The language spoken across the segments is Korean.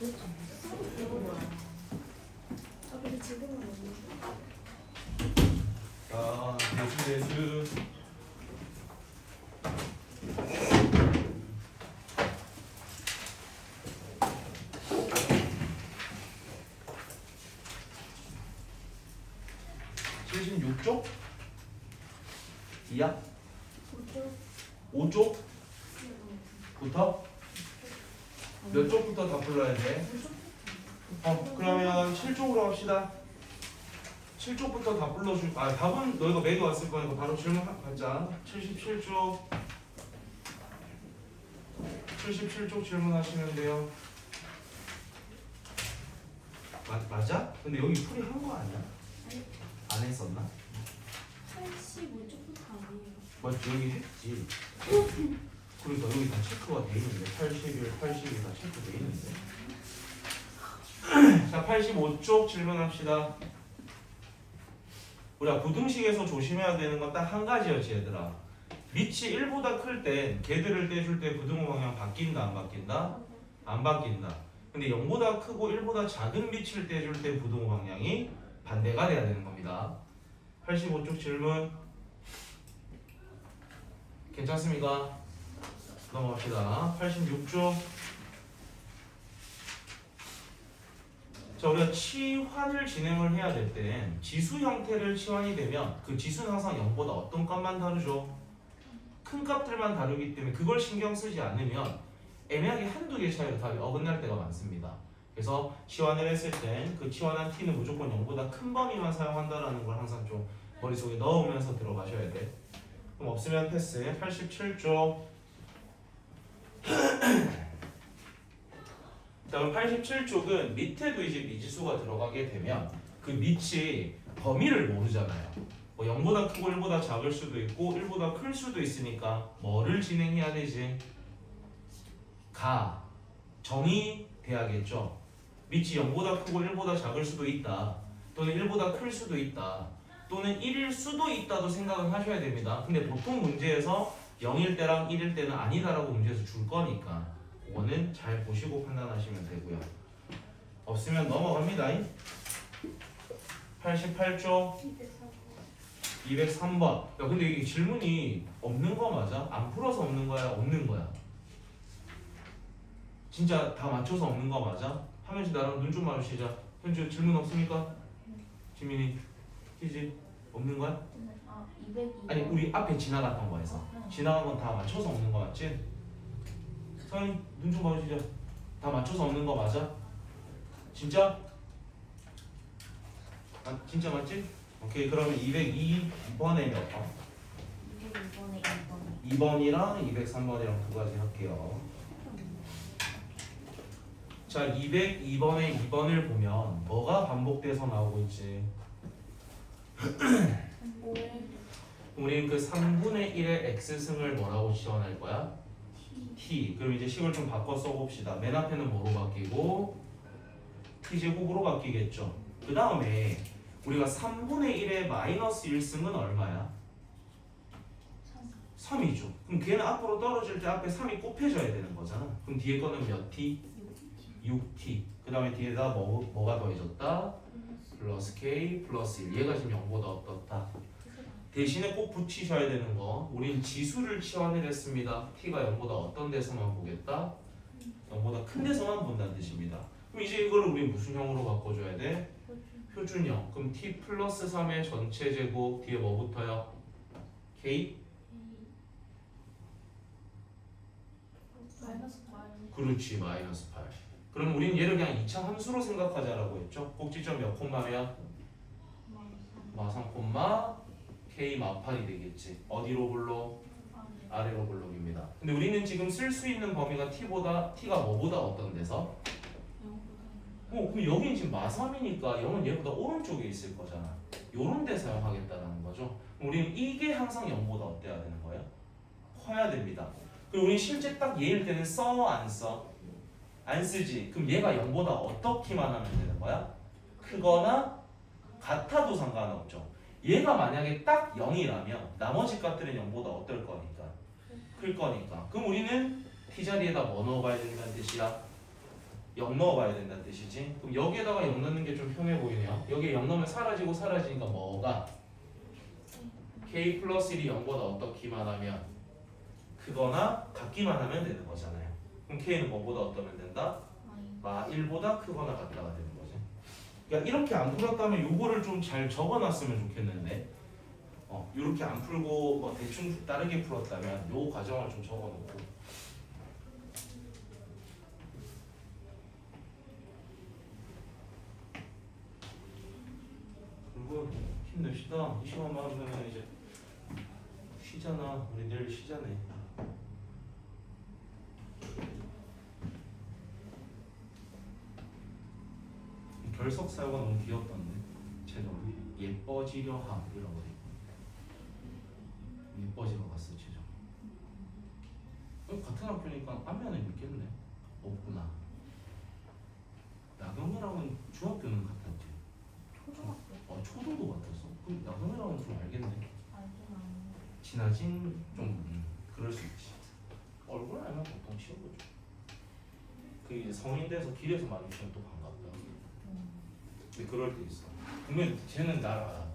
아 근데 지금은 없는 자, 대수. 76쪽? 이야? 5쪽부터? 몇 쪽부터 다 불러야 돼? 그러면 7쪽으로 갑시다. 7쪽부터 다 불러줄, 답은 너희가 매겨 왔을 거니까 바로 질문 받자. 77쪽. 77쪽 질문하시면 돼요. 맞아? 근데 여기 풀이 한 거 아니야? 안 했었나? 85쪽부터 아니에요. 맞지? 여기 했지. 그러니까 여기 다 체크가 돼 있는데 81, 82 다 체크돼 있는데. 자, 85쪽 질문합시다. 우리가 부등식에서 조심해야 되는 건 딱 한 가지였지 얘들아. 밑이 1보다 클 땐 걔들을 떼줄 때 부등호 방향 바뀐다 안 바뀐다? 안 바뀐다. 근데 0보다 크고 1보다 작은 밑을 떼줄 때 부등호 방향이 반대가 돼야 되는 겁니다. 85쪽 질문 괜찮습니까? 넘어갑시다. 86쪽. 자, 우리가 치환을 진행을 해야 될 땐 지수 형태를 치환이 되면 그 지수는 항상 0보다 어떤 값만 다르죠? 큰 값들만 다르기 때문에 그걸 신경 쓰지 않으면 애매하게 한두 개 차이로 답이 어긋날 때가 많습니다. 그래서 치환을 했을 땐 그 치환한 t는 무조건 0보다 큰 범위만 사용한다는 걸 항상 좀 머릿속에 넣으면서 들어가셔야 돼. 그럼 없으면 패스. 87쪽. 자, 그럼 87쪽은 밑에도 이제 미지수가 들어가게 되면 그 밑이 범위를 모르잖아요. 뭐 0보다 크고 1보다 작을 수도 있고 1보다 클 수도 있으니까 뭐를 진행해야 되지? 정의 돼야겠죠. 밑이 0보다 크고 1보다 작을 수도 있다. 또는 1보다 클 수도 있다. 또는 1일 수도 있다도 생각은 하셔야 됩니다. 근데 보통 문제에서 0일 때랑 1일 때는 아니다라고 문제에서 줄 거니까 그거는 잘 보시고 판단하시면 되고요. 없으면 넘어갑니다. 88쪽 203번. 야, 근데 이게 질문이 없는 거 맞아? 안 풀어서 없는 거야? 없는 거야? 진짜 다 맞춰서 없는 거 맞아? 하면서 나랑 눈 좀 마주치자. 현주 질문 없습니까? 지민이 희지 없는 거야? 202. 아니 우리 앞에 지나갔던 거에서 지나간 건 다 맞춰서 없는 거 맞지? 서현이 눈 좀 마주치자. 다 맞춰서 없는 거 맞아? 진짜? 진짜 맞지? 오케이, 그러면 202번에 몇 번? 202번에 2번. 2번이랑 203번이랑 두 가지 할게요. 자, 202번에 2번을 보면 뭐가 반복돼서 나오고 있지? 우리는 그 3분의 1의 x승을 뭐라고 지원할 거야? t. 그럼 이제 식을 좀 바꿔 써봅시다. 맨 앞에는 뭐로 바뀌고 t제곱으로 바뀌겠죠. 그 다음에 우리가 3분의 1의 마이너스 1승은 얼마야? 3이죠. 그럼 걔는 앞으로 떨어질 때 앞에 3이 곱해져야 되는 거잖아. 그럼 뒤에 거는 몇 t? 6t. 그 다음에 뒤에다 뭐가 더해졌다? 플러스 k 플러스 1. 얘가 지금 0보다 어떻다? 대신에 꼭 붙이셔야 되는 거. 우린 지수를 치환을 했습니다. t가 0보다 어떤 데서만 보겠다? 0보다 큰 데서만 본다는 뜻입니다. 그럼 이제 이걸 우리 무슨 형으로 바꿔줘야 돼? 표준형. 그럼 t 플러스 3의 전체 제곱 뒤에 뭐 붙어요? k? 마이너스 8. 그렇지, 마이너스 8. 그럼 우린 얘를 그냥 2차 함수로 생각하자라고 했죠. 꼭지점 몇 콤마면? 마3 콤마 k 마8이 되겠지. 어디로 불러? 아래로 블록입니다. 근데 우리는 지금 쓸 수 있는 범위가 t가 뭐보다 어떤 데서? 그럼 여긴 지금 마3이니까 0은 얘보다 오른쪽에 있을 거잖아. 요런 데 사용하겠다는 거죠. 그럼 우리는 이게 항상 0보다 어때야 되는 거예요? 커야 됩니다. 그리고 우리 실제 딱 얘일 때는 써? 안 써? 안 쓰지. 그럼 얘가 0보다 어떻게만 하면 되는 거야? 크거나 같아도 상관없죠. 얘가 만약에 딱 0이라면 나머지 값들은 0보다 어떨 거니까? 클 거니까. 그럼 우리는 t 자리에다 뭐 넣어봐야 된다는 뜻이야? 0 넣어봐야 된다는 뜻이지. 그럼 여기에다가 0 넣는 게 좀 편해 보이네요. 여기에 0 넣으면 사라지고 사라지니까 뭐가? k 플러스 1이 0보다 어떻기만 하면 크거나 같기만 하면 되는 거잖아요. 그럼 k는 뭐보다 어떠면 된다? 마 1보다 크거나 같다가 되는 거지. 그러니까 이렇게 안 풀었다면 요거를 좀 잘 적어놨으면 좋겠는데 이렇게 안 풀고 뭐 대충 다르게 풀었다면 요 과정을 좀 적어놓고 그리고 힘냅시다. 이 시간만 하면 이제 쉬잖아. 우리 내일 쉬자네. 결석사유가 너무 귀엽던데. 최종 예뻐지려 함 이런 거. 예뻐지러 갔어 최종. 같은 학교니까 안면은 있겠네. 없구나. 나경이랑은 중학교는 같았지. 초등학교. 초등도 같았어. 그럼 나경이랑은 좀 알겠네. 알긴 아는데. 친하진 좀 그럴 수 있지. 얼굴 알면 보통 쉬운 거죠. 그 이제 성인 돼서 길에서 마주치면 또 반갑다. 근데 그럴 때 있어. 분명 쟤는 날 알아.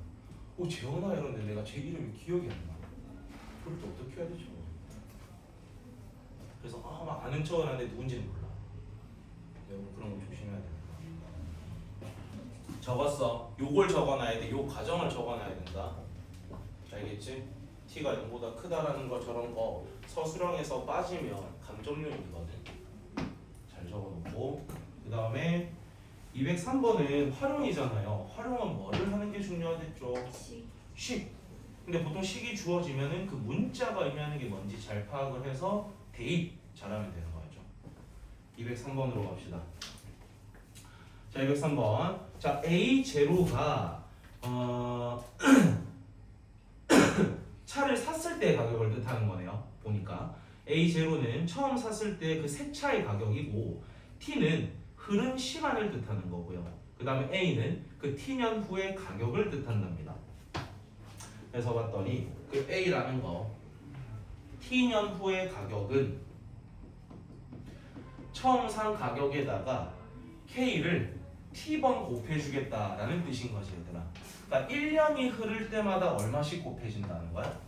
재원아 이러는데 내가 제 이름이 기억이 안 나. 그럴 때 어떻게 해야 되죠? 그래서 막 아는 척을 하는데 누군지는 몰라. 여러분 그런 거 조심해야 된다. 적었어. 요걸 적어놔야 돼. 요 과정을 적어놔야 된다. 알겠지? t가 0보다 크다라는 것처럼 서술형에서 빠지면 감점요인이거든. 잘 적어놓고 그 다음에 203번은 활용이잖아요. 활용은 뭐를 하는 게 중요하겠죠? 식. 근데 보통 식이 주어지면은 그 문자가 의미하는 게 뭔지 잘 파악을 해서 대입 잘하면 되는 거죠. 203번으로 갑시다. 자, 203번. 자, A0가 차를 샀을 때 가격을 뜻하는 거네요. 보니까 A0는 처음 샀을 때 그 새 차의 가격이고 T는 흐른 시간을 뜻하는 거고요. 그 다음에 A는 그 T년 후의 가격을 뜻한답니다. 그래서 봤더니 그 A라는 거 T년 후의 가격은 처음 산 가격에다가 K를 T번 곱해주겠다라는 뜻인 거지 얘들아. 그러니까 1년이 흐를 때마다 얼마씩 곱해진다는 거야?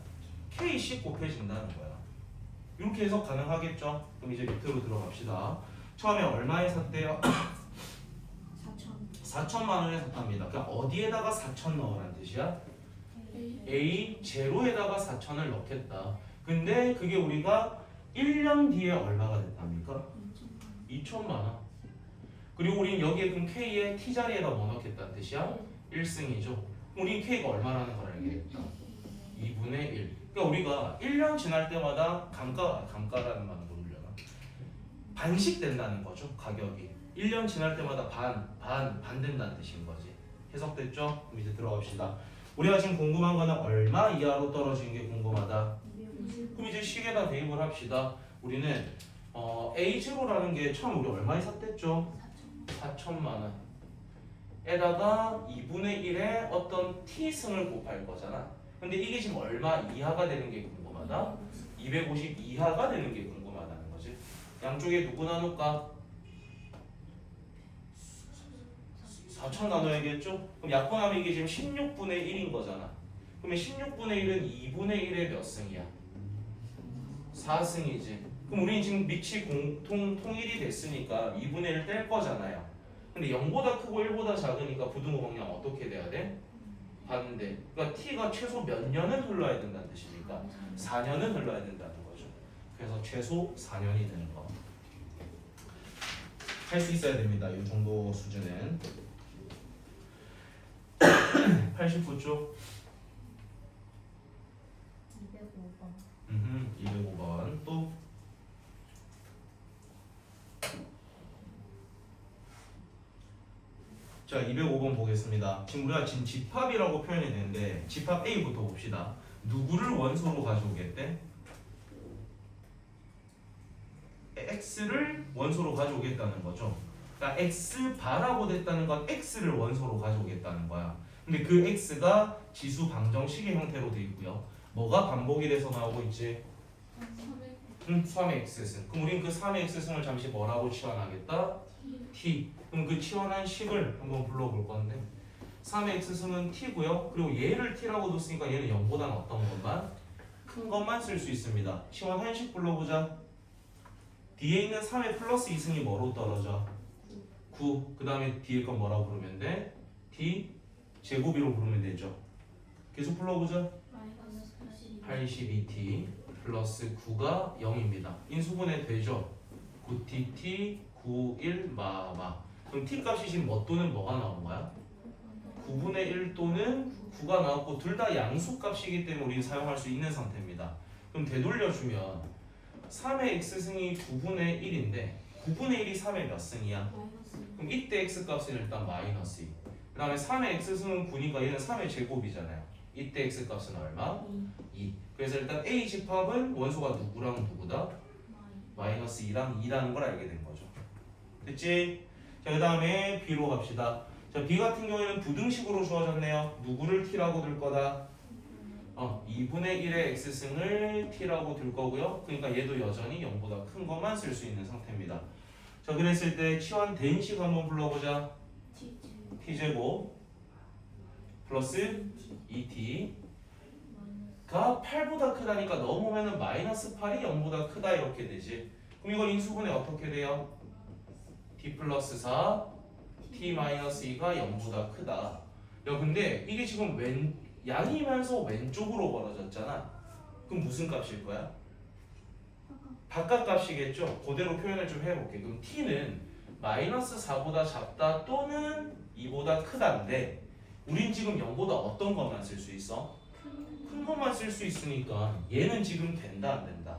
K씩 곱해진다는 거야. 이렇게 해석 가능하겠죠? 그럼 이제 밑으로 들어갑시다. 처음에 얼마에 샀대요? 4천만 원에 샀답니다. 그러니까 어디에다가 4천 넣으란 뜻이야? A0에다가 4천을 넣겠다. 근데 그게 우리가 1년 뒤에 얼마가 됐답니까? 2천만 원. 그리고 우린 여기에 그럼 K에 T자리에다 뭐 넣겠다는 뜻이야? 1승이죠. 우린 K가 얼마라는 걸 알겠다. 2분의 1. 그러니까 우리가 1년 지날 때마다 감가라는 말은 모르려나? 반씩 된다는 거죠. 가격이. 1년 지날 때마다 반 된다는 뜻인 거지. 해석됐죠? 그럼 이제 들어갑시다. 우리가 지금 궁금한 거는 얼마 이하로 떨어진 게 궁금하다. 그럼 이제 식에다 대입을 합시다. 우리는 A0라는 게 처음 우리 얼마에 샀댔죠? 4천만 원. 에다가 2분의 1의 어떤 T승을 곱할 거잖아. 근데 이게 지금 얼마 이하가 되는 게 궁금하다? 250 이하가 되는 게 궁금하다는 거지. 양쪽에 누구 나눌까? 4천 나눠야겠죠? 그럼 약분하면 이게 지금 16분의 1인 거잖아. 그러면 16분의 1은 2분의 1의 몇 승이야? 4승이지. 그럼 우리는 지금 밑이 통일이 됐으니까 2분의 1 뗄 거잖아요. 근데 0보다 크고 1보다 작으니까 부등호방량 어떻게 돼야 돼? 반대. 그러니까 t가 최소 몇 년은 흘러야 된다는 뜻입니까? 4년은 흘러야 된다는 거죠. 그래서 최소 4년이 되는 거. 할 수 있어야 됩니다. 이 정도 수준은. 89쪽. 205번. 205번 또. 자, 205번 보겠습니다. 지금 우리가 지금 집합이라고 표현이 되는데 집합 A부터 봅시다. 누구를 원소로 가져오겠대? X를 원소로 가져오겠다는 거죠. 그러니까 X바라고 됐다는 건 X를 원소로 가져오겠다는 거야. 근데 그 X가 지수 방정식의 형태로 되어 있고요. 뭐가 반복이 돼서 나오고 있지? 3의 X승. 그럼 우린 그 3의 X승을 잠시 뭐라고 치환하겠다? t. 그럼 그 치환한 식을 한번 불러볼 건데 3의 x승은 t고요. 그리고 얘를 t라고 뒀으니까 얘는 0보다는 어떤 것만? 큰 것만 쓸 수 있습니다. 치환한 식 불러보자. 뒤에 있는 3의 플러스 2승이 뭐로 떨어져? 9. 그 다음에 뒤에 건 뭐라고 부르면 돼? t 제곱이로 부르면 되죠. 계속 불러보자. 82t 플러스 9가 0입니다. 인수분해 되죠? 9tt 91 마마. 그럼 t 값이 지금 뭐 또는 뭐가 나온 거야? 9분의 1 또는 9가 나왔고 둘 다 양수값이기 때문에 우리는 사용할 수 있는 상태입니다. 그럼 되돌려주면 3의 x승이 9분의 1인데 9분의 1이 3의 몇 승이야? 그럼 이때 x값은 일단 마이너스 2. 그 다음에 3의 x승은 9니까 얘는 3의 제곱이잖아요. 이때 x값은 얼마? 2. 그래서 일단 a 집합은 원소가 누구랑 누구다? 마이너스 2랑 2라는 걸 알게 된 거죠. 됐지? 자, 그 다음에 b로 갑시다. 자, b 같은 경우에는 부등식으로 주어졌네요. 누구를 t라고 둘 거다? 2분의 1의 x승을 t라고 둘 거고요. 그러니까 얘도 여전히 0보다 큰 것만 쓸 수 있는 상태입니다. 자, 그랬을 때 치환된 식 한번 불러보자. t제곱 플러스 2t가 8보다 크다니까 넘으면은 마이너스 8이 0보다 크다 이렇게 되지. 그럼 이걸 인수분해 어떻게 돼요? t 플러스 4 t 마이너스 2가 0보다 크다. 야, 근데 이게 지금 양이면서 왼쪽으로 벌어졌잖아. 그럼 무슨 값일 거야? 바깥 값이겠죠? 그대로 표현을 좀 해볼게. 그럼 t는 마이너스 4보다 작다 또는 2보다 크다인데 우린 지금 0보다 어떤 것만 쓸 수 있어? 큰 것만 쓸 수 있으니까 얘는 지금 된다 안 된다?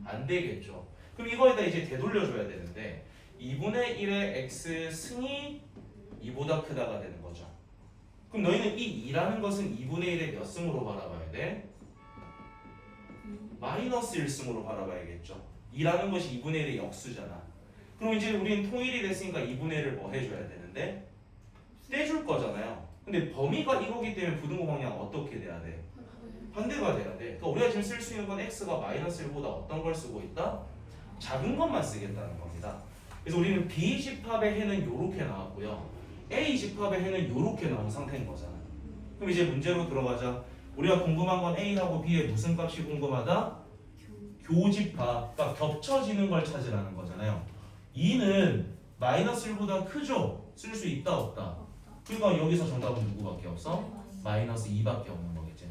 안 되겠죠. 그럼 이거에다 이제 되돌려줘야 되는데 2분의 1의 x 승이 2보다 크다가 되는 거죠. 그럼 너희는 이 2라는 것은 2분의 1의 몇 승으로 바라봐야 돼? 마이너스 1승으로 바라봐야겠죠. 2라는 것이 2분의 1의 역수잖아. 그럼 이제 우리는 통일이 됐으니까 2분의 1을 뭐 해줘야 되는데? 떼줄 거잖아요. 근데 범위가 이거기 때문에 부등호 방향 어떻게 돼야 돼? 반대가 돼야 돼. 그러니까 우리가 지금 쓸 수 있는 건 x가 마이너스 1보다 어떤 걸 쓰고 있다? 작은 것만 쓰겠다는 겁니다. 그래서 우리는 b 집합의 해는 이렇게 나왔고요. a 집합의 해는 이렇게 나온 상태인 거잖아. 그럼 이제 문제로 들어가자. 우리가 궁금한 건 a하고 b의 무슨 값이 궁금하다? 교집합, 그러니까 겹쳐지는 걸 찾으라는 거잖아요. 2는 마이너스 1보다 크죠? 쓸 수 있다 없다? 그러니까 여기서 정답은 누구밖에 없어? 마이너스 2밖에 없는 거겠지.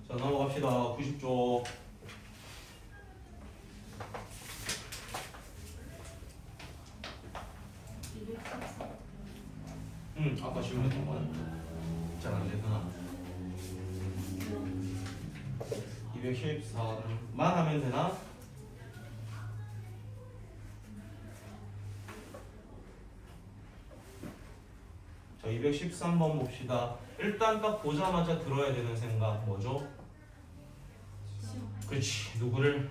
자, 넘어갑시다. 90쪽. 아까 질문했던 거야. 잘 안 되구나. 214만 하면 되나? 자, 213번 봅시다. 일단 딱 보자마자 들어야 되는 생각 뭐죠? 그렇지. 누구를?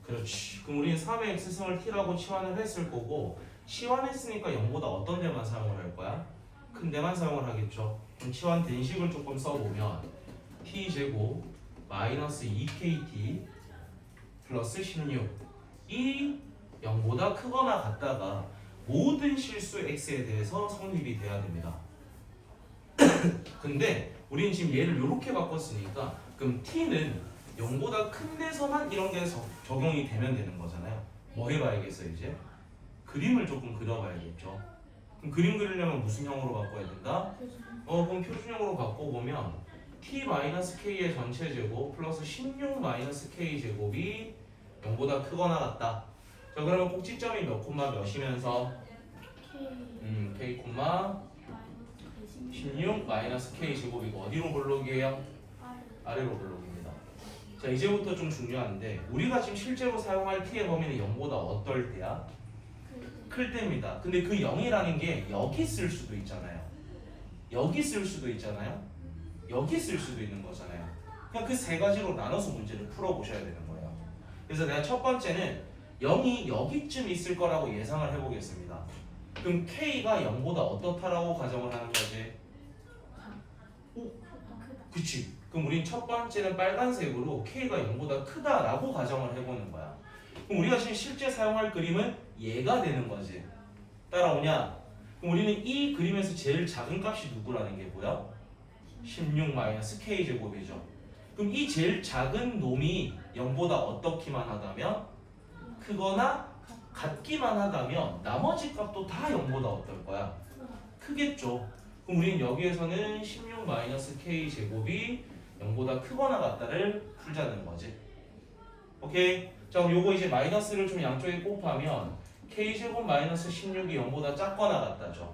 그렇지. 그럼 우리는 3의 x승을 t라고 치환을 했을 거고 치환했으니까 0보다 어떤 데만 사용을 할 거야? 큰 데만 사용을 하겠죠. 그럼 치환된 식을 조금 써보면 t제곱 마이너스 2kt 플러스 16 이 0보다 크거나 같다가 모든 실수 x에 대해서 성립이 돼야 됩니다. 근데 우리는 지금 얘를 이렇게 바꿨으니까 그럼 t는 0보다 큰 데서만 이런 게 적용이 되면 되는 거잖아요. 뭐 해봐야겠어 이제? 그림을 조금 그려봐야겠죠. 그럼 그림 그리려면 무슨 형으로 바꿔야 된다? 그럼 표준형으로 바꿔보면 t-k의 전체 제곱 플러스 16-k 제곱이 0보다 크거나 같다. 자, 그러면 꼭지점이 몇 콤마 몇이면서 k 콤마 16-k 제곱이고 어디로 볼록이에요? 아래로 볼록입니다. 자, 이제부터 좀 중요한데 우리가 지금 실제로 사용할 t의 범위는 0보다 어떨 때야? 클 때입니다. 근데 그 0이라는 게 여기 쓸 수도 있잖아요. 여기 쓸 수도 있잖아요. 여기 쓸 수도 있는 거잖아요. 그냥 그 세 가지로 나눠서 문제를 풀어보셔야 되는 거예요. 그래서 내가 첫 번째는 0이 여기쯤 있을 거라고 예상을 해보겠습니다. 그럼 K가 0보다 어떻다라고 가정을 하는 거지? 그치. 그럼 우린 첫 번째는 빨간색으로 K가 0보다 크다라고 가정을 해보는 거야. 그럼 우리가 지금 실제 사용할 그림은 얘가 되는 거지. 따라오냐? 그럼 우리는 이 그림에서 제일 작은 값이 누구라는 게 뭐야? 16-K제곱이죠. 그럼 이 제일 작은 놈이 0보다 어떻기만 하다면? 크거나 같기만 하다면 나머지 값도 다 0보다 어떨 거야? 크겠죠. 그럼 우리는 여기에서는 16-K제곱이 0보다 크거나 같다를 풀자는 거지. 오케이? 자, 그럼 요거 이제 마이너스를 좀 양쪽에 곱하면 K제곱 마이너스 16이 0보다 작거나 같다죠.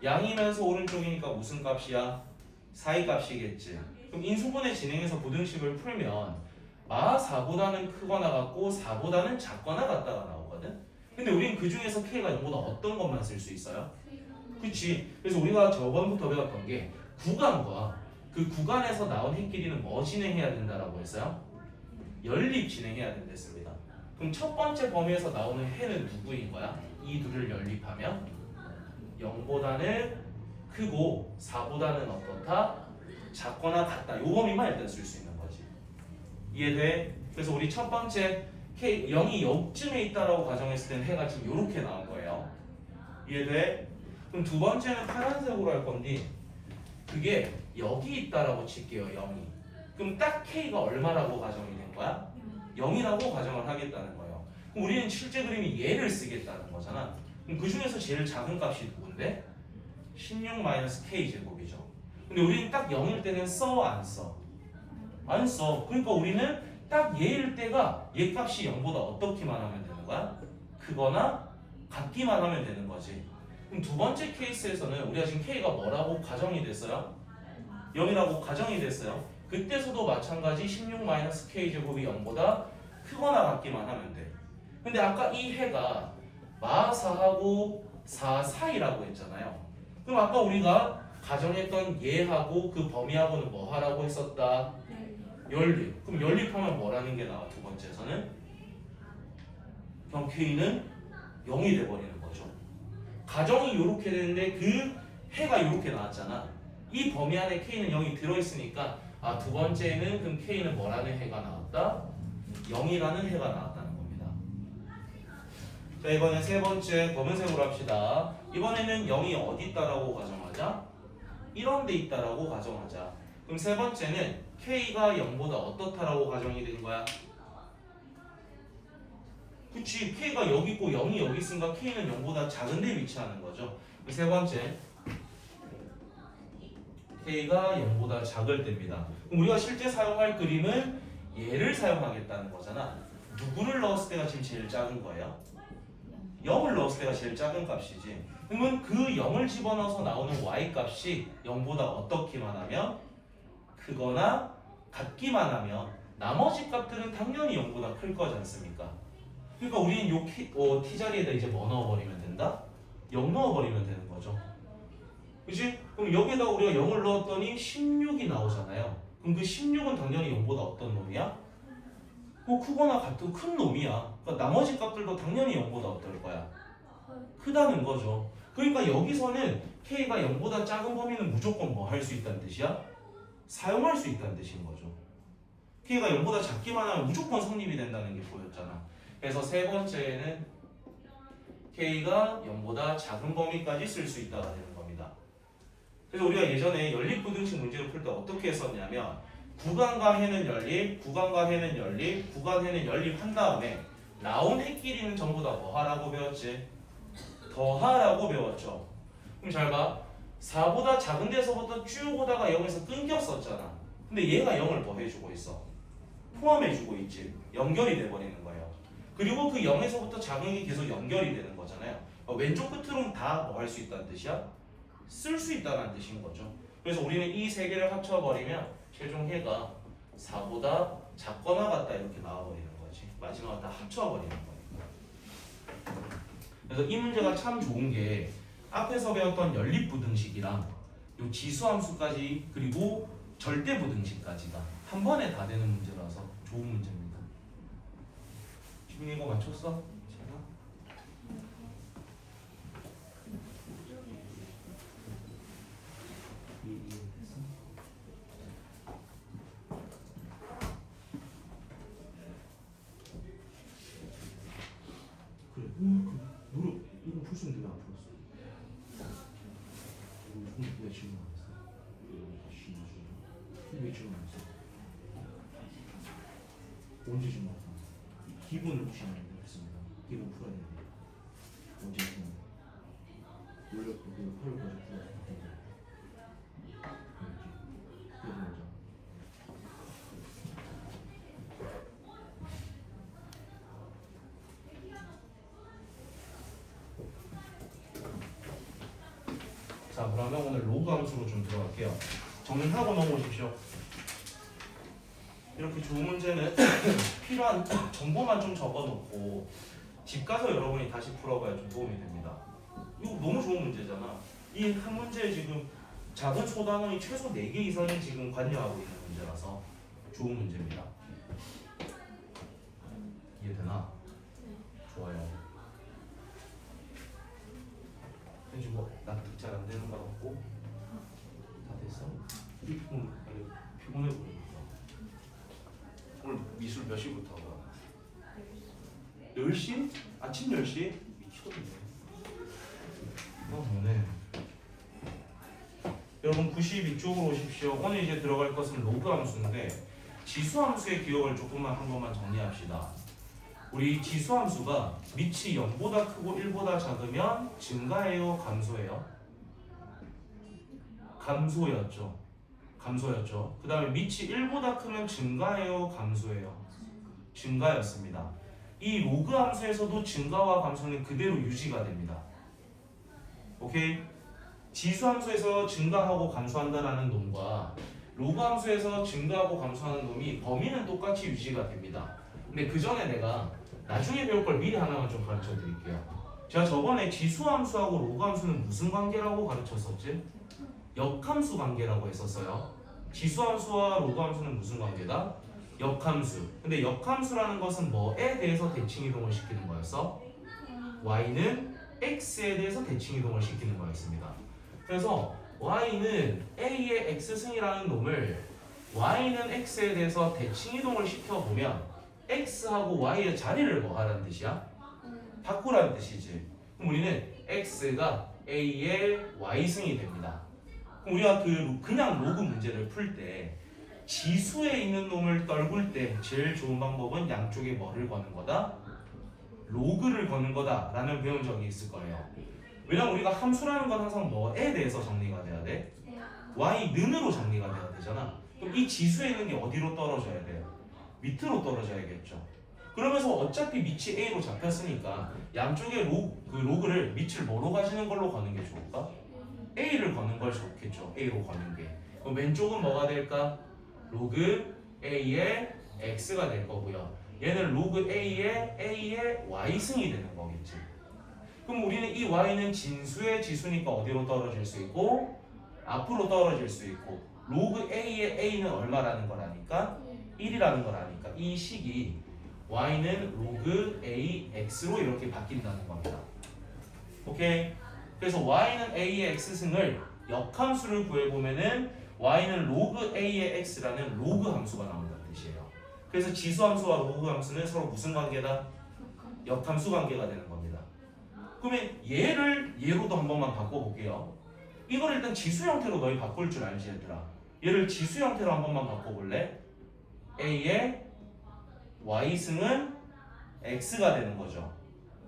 양이면서 오른쪽이니까 무슨 값이야? 사이 값이겠지. 그럼 인수분해 진행해서 부등식을 풀면 마 4보다는 크거나 같고 4보다는 작거나 같다가 나오거든. 근데 우린 그 중에서 K가 0보다 어떤 것만 쓸 수 있어요? 그치. 그래서 우리가 저번부터 배웠던 게 구간과 그 구간에서 나온 해끼리는 뭐 진행해야 된다라고 했어요? 연립 진행해야 된댔습니다. 그럼 첫 번째 범위에서 나오는 해는 누구인 거야? 이 둘을 연립하면 0보다는 크고 4보다는 어떻다? 작거나 같다. 요 범위만 일단 쓸 수 있는 거지. 이해돼? 그래서 우리 첫 번째 K 0이 여기쯤에 있다라고 가정했을 때는 해가 지금 요렇게 나온 거예요. 이해돼? 그럼 두 번째는 파란색으로 할 건데 그게 여기 있다라고 칠게요. 0이. 그럼 딱 K가 얼마라고 가정이 된 거야? 0이라고 가정을 하겠다는 거예요. 그럼 우리는 실제 그림이 얘를 쓰겠다는 거잖아. 그럼 그 중에서 제일 작은 값이 누군데? 16-K제곱이죠. 근데 우리는 딱 0일 때는 써, 안 써? 안 써. 그러니까 우리는 딱 얘일 때가 얘 값이 0보다 어떻기만 하면 되는 거야? 크거나 같기만 하면 되는 거지. 그럼 두 번째 케이스에서는 우리가 지금 K가 뭐라고 가정이 됐어요? 0이라고 가정이 됐어요. 그때서도 마찬가지 16-K제곱이 0보다 크거나 같기만 하면 돼. 근데 아까 이 해가 마4하고 4 사이라고 했잖아요. 그럼 아까 우리가 가정했던 얘하고 그 범위하고는 뭐 하라고 했었다? 연립. 그럼 연립하면 뭐라는 게 나와? 두 번째에서는 그럼 K는 0이 돼버리는 거죠. 가정이 이렇게 되는데 그 해가 이렇게 나왔잖아. 이 범위 안에 K는 0이 들어있으니까 아, 두 번째는 그럼 K는 뭐라는 해가 나왔다? 0이라는 해가 나왔다는 겁니다. 자, 이번엔 세 번째 검은색으로 합시다. 이번에는 0이 어디 있다라고 가정하자? 이런 데 있다라고 가정하자. 그럼 세 번째는 K가 0보다 어떻다라고 가정이 된 거야? 그치, K가 여기 있고 0이 여기 있으니까 K는 0보다 작은 데 위치하는 거죠. 세 번째, K가 0보다 작을 때입니다. 그럼 우리가 실제 사용할 그림은 얘를 사용하겠다는 거잖아. 누구를 넣었을 때가 지금 제일 작은 거예요? 0을 넣었을 때가 제일 작은 값이지. 그러면 그 0을 집어넣어서 나오는 y 값이 0보다 어떻기만 하면 크거나 같기만 하면 나머지 값들은 당연히 0보다 클 거지 않습니까? 그러니까 우리는 요 t 자리에다 이제 뭐 넣어버리면 된다? 0 넣어버리면 되는 거죠. 그치? 그럼 여기에다 우리가 0을 넣었더니 16이 나오잖아요. 그럼 그 16은 당연히 0보다 어떤 놈이야? 크거나 같은 큰 놈이야. 그러니까 나머지 값들도 당연히 0보다 어떨 거야? 크다는 거죠. 그러니까 여기서는 K가 0보다 작은 범위는 무조건 뭐 할 수 있다는 뜻이야? 사용할 수 있다는 뜻인 거죠. K가 0보다 작기만 하면 무조건 성립이 된다는 게 보였잖아. 그래서 세 번째에는 K가 0보다 작은 범위까지 쓸 수 있다가 되는 겁니다. 그래서 우리가 예전에 연립부등식 문제를 풀 때 어떻게 했었냐면 구간과 해는 연립, 구간과 해는 연립, 구간해는 연립한 다음에 나온 해끼리는 전부 다 뭐 하라고 배웠지? 더하라고 배웠죠. 그럼 잘 봐. 4보다 작은 데서부터 쭉 오다가 0에서 끊겼었잖아. 근데 얘가 0을 뭐 해주고 있어? 포함해주고 있지. 연결이 돼버리는 거예요. 그리고 그 0에서부터 작은 게 계속 연결이 되는 거잖아요. 왼쪽 끝으로는 다 뭐 할 수 있다는 뜻이야? 쓸 수 있다는 뜻인 거죠. 그래서 우리는 이 세 개를 합쳐버리면 최종 해가 4보다 작거나 같다 이렇게 나와버리는 거지. 마지막에 다 합쳐버리는 거니까. 그래서 이 문제가 참 좋은 게 앞에서 배웠던 연립부등식이랑 요 지수함수까지 그리고 절대부등식까지가 한 번에 다 되는 문제라서 좋은 문제입니다. 지금 이거 맞췄어? 그래, 노력 이거 풀 수 있는데 왜 안 풀었어? 이거 왜 질문 안 했어? 왜 질문 안 했어? 언제 질문 안 했어? 기본을 푸시면 되겠습니다. 기본 풀어야 돼. 언제 질문? 원래 그 8월까지 풀어서 바꾼다. 이렇게 맞아. 자, 그러면 오늘 로그 함수로 좀 들어갈게요. 정리하고 넘어오십시오. 이렇게 좋은 문제는 필요한 정보만 좀 적어놓고 집 가서 여러분이 다시 풀어봐야 좀 도움이 됩니다. 이거 너무 좋은 문제잖아. 이 한 문제에 지금 작은 소단원이 최소 4개 이상이 지금 관여하고 있는 문제라서 좋은 문제입니다. 이해되나? 좋아요. 왠지 뭐 납득 잘 안 되는 거 같고 다 됐어? 오늘 빨리 피곤해 보이니까. 오늘 미술 몇 시부터 하고 와? 10시? 아침 10시? 미쳤네. 뭐네. 여러분 92쪽으로 오십시오. 오늘 이제 들어갈 것은 로그 함수인데 지수 함수의 기억을 조금만 한 번만 정리합시다. 우리 지수 함수가 밑이 0보다 크고 1보다 작으면 증가해요, 감소해요? 감소였죠. 감소였죠. 그 다음에 밑이 1보다 크면 증가해요, 감소해요? 증가였습니다. 이 로그 함수에서도 증가와 감소는 그대로 유지가 됩니다. 오케이? 지수 함수에서 증가하고 감소한다라는 놈과 로그 함수에서 증가하고 감소하는 놈이 범위는 똑같이 유지가 됩니다. 근데 그 전에 내가 나중에 배울 걸 미리 하나만 좀 가르쳐 드릴게요. 제가 저번에 지수 함수하고 로그 함수는 무슨 관계라고 가르쳤었지? 역함수 관계라고 했었어요. 지수 함수와 로그 함수는 무슨 관계다? 역함수. 근데 역함수라는 것은 뭐에 대해서 대칭 이동을 시키는 거였어? y는 x에 대해서 대칭 이동을 시키는 거였습니다. 그래서 y는 a의 x승이라는 놈을 y는 x에 대해서 대칭 이동을 시켜보면 x하고 y의 자리를 뭐 하라는 뜻이야? 바꾸라는 뜻이지. 그럼 우리는 x가 a의 y승이 됩니다. 그럼 우리가 그냥 로그 문제를 풀 때 지수에 있는 놈을 떨굴 때 제일 좋은 방법은 양쪽에 뭐를 거는 거다? 로그를 거는 거다 라는 배운 적이 있을 거예요. 왜냐면 우리가 함수라는 건 항상 뭐에 대해서 정리가 돼야 돼? y는으로 정리가 돼야 되잖아. 그럼 이 지수에 있는 게 어디로 떨어져야 돼요? 밑으로 떨어져야겠죠. 그러면서 어차피 밑이 a로 잡혔으니까 양쪽에 로그를 밑을 뭐로 가시는 걸로 거는 게 좋을까? a를 거는 걸 좋겠죠. a로 거는 게. 그럼 왼쪽은 뭐가 될까? 로그 a의 x가 될 거고요. 얘는 로그 a의 y승이 되는 거겠지. 그럼 우리는 이 y는 진수의 지수니까 어디로 떨어질 수 있고 앞으로 떨어질 수 있고 로그 a의 a는 얼마라는 거라니까? 1이라는 거라니까 이 식이 y는 로그 a x로 이렇게 바뀐다는 겁니다. 오케이? 그래서 y는 a의 x승을 역함수를 구해보면은 y는 로그 a의 x라는 로그 함수가 나온다는 뜻이에요. 그래서 지수함수와 로그 함수는 서로 무슨 관계다? 역함수 관계가 되는 겁니다. 그러면 얘를 얘로도 한 번만 바꿔볼게요. 이걸 일단 지수 형태로 너희 바꿀 줄 알지 얘들아? 얘를 지수 형태로 한 번만 바꿔볼래? a의 y승은 x가 되는 거죠.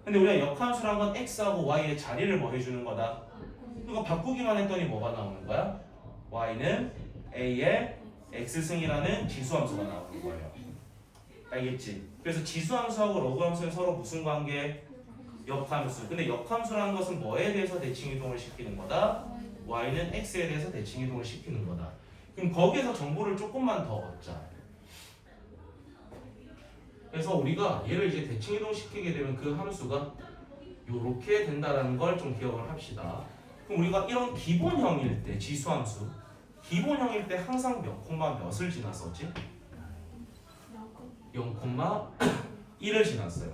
근데 우리가 역함수란 건 x하고 y의 자리를 뭐 해주는 거다? 이거 바꾸기만 했더니 뭐가 나오는 거야? y는 a의 x승이라는 지수함수가 나오는 거예요. 알겠지? 그래서 지수함수하고 로그함수는 서로 무슨 관계? 역함수. 근데 역함수라는 것은 뭐에 대해서 대칭 이동을 시키는 거다? y는 x에 대해서 대칭 이동을 시키는 거다. 그럼 거기에서 정보를 조금만 더 얻자. 그래서 우리가 얘를 이제 대칭 이동 시키게 되면 그 함수가 요렇게 된다라는 걸 좀 기억을 합시다. 그럼 그럼 우리가 이런 기본형일 때 지수함수 기본형일 때 항상 몇 콤마 몇을 지났었지? 0,1을 지났어요.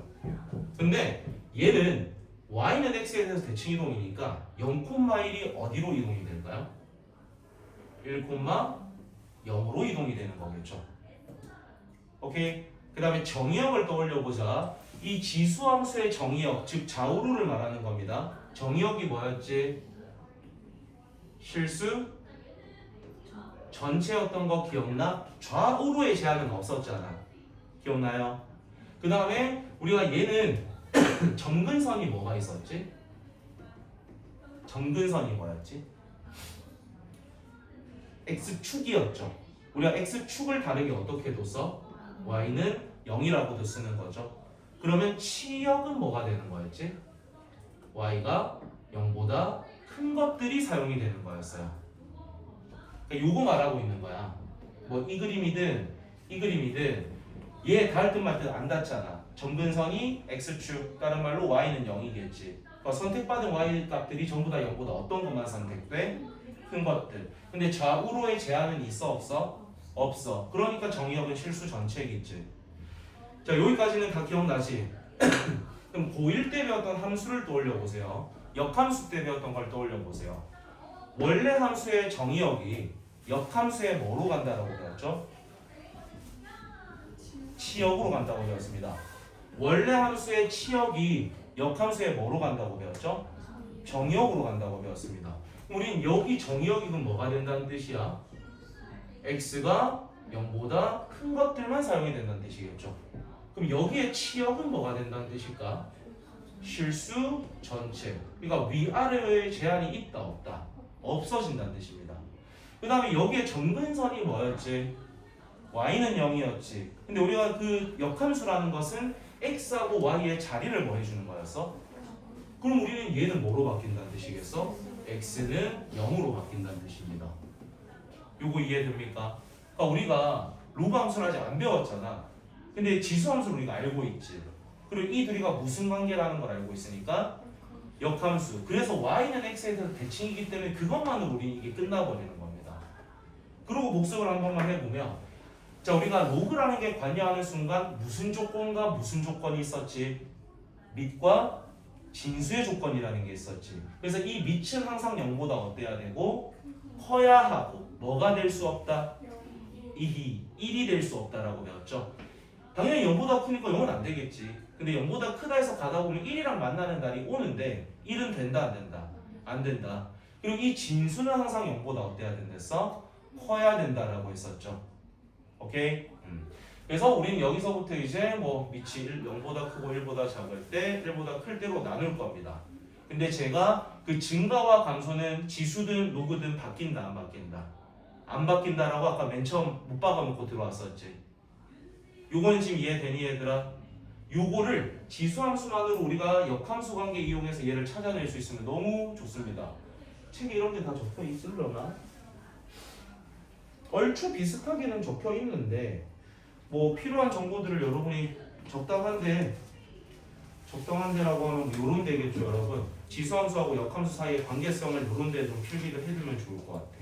근데 얘는 y는 x에 대해서 대칭 이동이니까 0,1이 어디로 이동이 될까요? 1,0으로 이동이 되는 거겠죠. 오케이. 그 다음에 정의역을 떠올려보자. 이 지수함수의 정의역, 즉 좌우로를 말하는 겁니다. 정의역이 뭐였지? 실수 전체였던 거 기억나? 좌우로의 제한은 없었잖아. 기억나요? 그 다음에 우리가 얘는 점근선이 뭐가 있었지? 점근선이 뭐였지? x축이었죠. 우리가 x축을 다르게 어떻게 뒀어? y는 0이라고도 쓰는 거죠. 그러면 치역은 뭐가 되는 거였지? y가 0보다 큰 것들이 사용이 되는 거였어요. 그러니까 요거 말하고 있는 거야. 뭐 이 그림이든 이 그림이든 얘 닿을 듯 말 듯 안 닿잖아. 점근선이 x축, 다른 말로 y는 0이겠지. 그러니까 선택받은 y 값들이 전부 다 0보다 어떤 것만 선택돼? 큰 것들. 근데 좌우로의 제한은 있어 없어? 없어. 그러니까 정의역은 실수 전체겠지. 자, 여기까지는 다 기억나지? 그럼 고1 때 배웠던 함수를 떠올려 보세요. 역함수 때 배웠던 걸 떠올려 보세요. 원래 함수의 정의역이 역함수에 뭐로 간다라고 배웠죠? 치역으로 간다고 배웠습니다. 원래 함수의 치역이 역함수에 뭐로 간다고 배웠죠? 정의역으로 간다고 배웠습니다. 우린 여기 정의역이 그럼 뭐가 된다는 뜻이야? x가 0보다 큰 것들만 사용이 된다는 뜻이겠죠. 그럼 여기에 치역은 뭐가 된다는 뜻일까? 실수 전체. 그러니까 위아래의 제한이 있다 없다? 없어진다는 뜻입니다. 그 다음에 여기에 점근선이 뭐였지? y는 0이었지. 근데 우리가 그 역함수라는 것은 x하고 y의 자리를 뭐 해주는 거였어? 그럼 우리는 얘는 뭐로 바뀐다는 뜻이겠어? x는 0으로 바뀐다는 뜻입니다. 요거 이해됩니까? 그러니까 우리가 로그 함수를 아직 안 배웠잖아. 근데 지수 함수를 우리가 알고 있지. 그리고 이 둘이가 무슨 관계라는 걸 알고 있으니까 역함수. 그래서 y는 x에 대해서 대칭이기 때문에 그것만으로 우리 이게 끝나버리는 겁니다. 그리고 복습을 한 번만 해보면, 자, 우리가 로그라는 게 관여하는 순간 무슨 조건과 무슨 조건이 있었지? 밑과 진수의 조건이라는 게 있었지. 그래서 이 밑은 항상 0보다 어때야 되고 커야 하고 뭐가 될 수 없다? 1이 될 수 없다라고 배웠죠. 당연히 0보다 크니까 0은 안 되겠지. 근데 0보다 크다 해서 가다 보면 1이랑 만나는 날이 오는데 1은 된다 안 된다? 안 된다. 그리고 이 진수는 항상 0보다 어때야 된댔어? 커야 된다라고 했었죠. 오케이? 그래서 우리는 여기서부터 이제 뭐 밑이 0보다 크고 1보다 작을 때 1보다 클 때로 나눌 겁니다. 근데 제가 그 증가와 감소는 지수든 로그든 바뀐다 안 바뀐다? 안 바뀐다라고 아까 맨 처음 못 박아놓고 들어왔었지. 요거는 지금 이해되니 얘들아? 요거를 지수함수만으로 우리가 역함수 관계 이용해서 얘를 찾아낼 수 있으면 너무 좋습니다. 책에 이런 게 다 적혀 있으려나? 얼추 비슷하게는 적혀 있는데 뭐 필요한 정보들을 여러분이 적당한데라고 하면 요런 데겠죠 여러분. 지수함수하고 역함수 사이의 관계성을 요런 데 좀 필기를 해두면 좋을 것 같아요.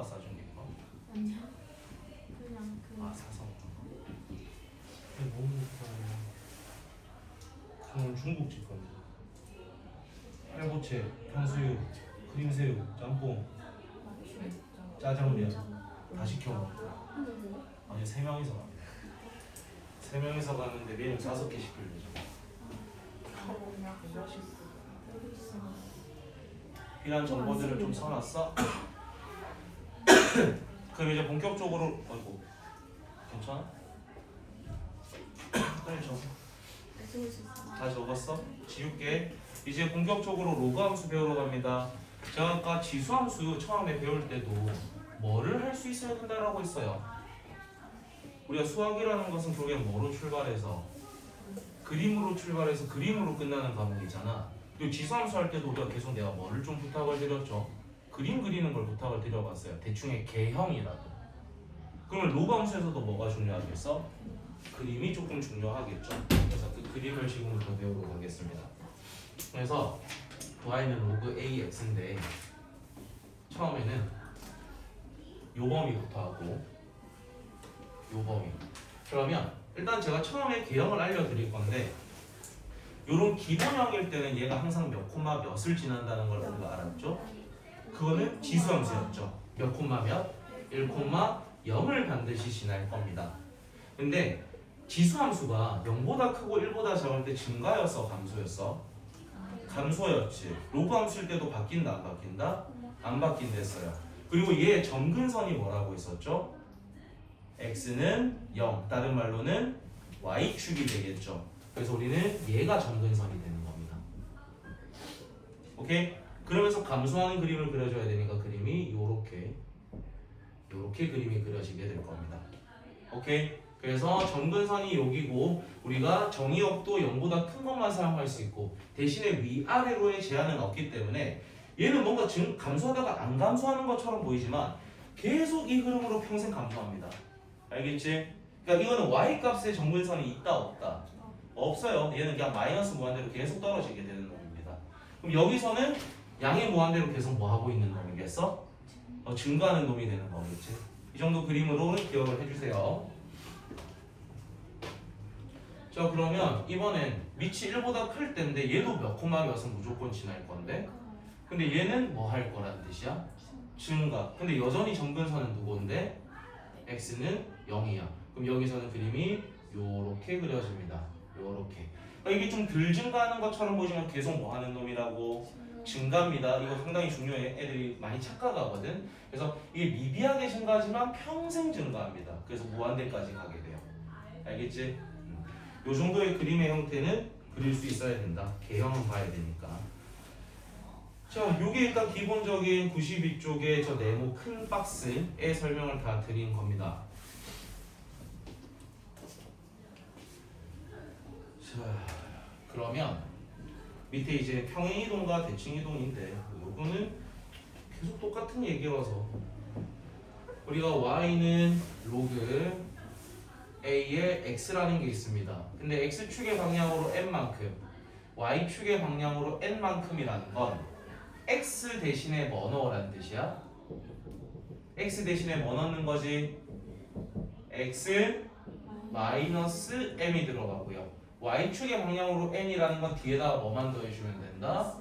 엄마가 싸준 게 이거? 아니요. 그냥 그. 아 사서. 너무 못하네. 저는 중국집 건데. 팔보채, 탕수육, 크림새우, 짬뽕, 짜장면 다 시켜 먹고. 아니 3명이서 갑니다. 3명이서 갔는데 메뉴 5개 시키려죠. 필요한 정보들을 좀 써놨어? 그럼 이제 본격적으로 아이고 괜찮아? 빨리 적어. 다 적었어? 지울게. 이제 본격적으로 로그 함수 배우러 갑니다. 제가 아까 지수 함수 처음에 배울 때도 뭐를 할 수 있어야 된다라고 했어요. 우리가 수학이라는 것은 결국엔 뭐로 출발해서 그림으로 출발해서 그림으로 끝나는 과목이잖아. 그리고 지수함수 할 때도 우리가 계속 내가 뭐를 좀 부탁을 드렸죠. 그림 그리는 걸 부탁을 드려봤어요. 대충의 개형이라도. 그러면 로그 함수에서도 뭐가 중요하겠어? 그림이 조금 중요하겠죠. 그래서 그 그림을 지금부터 배우러 가겠습니다. 그래서 y는 로그 ax인데 처음에는 요 범위부터 하고 요 범위. 그러면 일단 제가 처음에 개형을 알려드릴 건데 요런 기본형일 때는 얘가 항상 몇 콤마 몇을 지난다는 걸 우리가 알았죠? 그거는 지수함수였죠. 몇 콤마 몇? 1 콤마 0을 반드시 지날 겁니다. 근데 지수함수가 0보다 크고 1보다 작을 때 증가였어 감소였어? 감소였지. 로그 함수일 때도 바뀐다 안 바뀐다? 안 바뀐댔어요. 그리고 얘의 점근선이 뭐라고 했었죠? x는 0, 다른 말로는 y축이 되겠죠. 그래서 우리는 얘가 점근선이 되는 겁니다. 오케이? 그러면서 감소하는 그림을 그려줘야 되니까 그림이 요렇게 그림이 그려지게 될 겁니다. 오케이? 그래서 점근선이 여기고 우리가 정의역도 0보다 큰 것만 사용할 수 있고 대신에 위아래로의 제한은 없기 때문에 얘는 뭔가 감소하다가 안 감소하는 것처럼 보이지만 계속 이 흐름으로 평생 감소합니다. 알겠지? 그러니까 이거는 y 값의 정근선이 있다 없다? 없어요. 얘는 그냥 마이너스 무한대로 계속 떨어지게 되는 놈입니다. 그럼 여기서는 양의 무한대로 계속 뭐 하고 있는 놈이겠어? 증가하는 놈이 되는 거겠지. 이 정도 그림으로는 기억을 해주세요. 자 그러면 이번엔 밑이 1보다 클 때인데 얘도 몇 콤마 몇은 무조건 지날 건데 근데 얘는 뭐 할 거란 뜻이야? 증가. 근데 여전히 점근선은 누구인데? x는 0이야. 그럼 여기서는 그림이 요렇게 그려집니다. 요렇게. 이게 좀 덜 증가하는 것처럼 보이지만 계속 뭐 하는 놈이라고? 증가입니다. 이거 상당히 중요해. 애들이 많이 착각하거든. 그래서 이게 미비하게 증가하지만 평생 증가합니다. 그래서 무한대까지 가게 돼요. 알겠지? 요 정도의 그림의 형태는 그릴 수 있어야 된다. 개형은 봐야 되니까. 자, 요게 일단 기본적인 92쪽의 저 네모 큰 박스의 설명을 다 드린 겁니다. 자, 그러면 밑에 이제 평행이동과 대칭이동인데 요거는 계속 똑같은 얘기여서 우리가 y는 로그 a의 x라는 게 있습니다. 근데 x축의 방향으로 n만큼 y축의 방향으로 n만큼이라는 건 x 대신에 뭐 넣으라는 뜻이야? x 대신에 뭐 넣는 거지? x 마이너스 m이 들어가고요. y축의 방향으로 n이라는 건 뒤에다가 뭐만 더해주면 된다?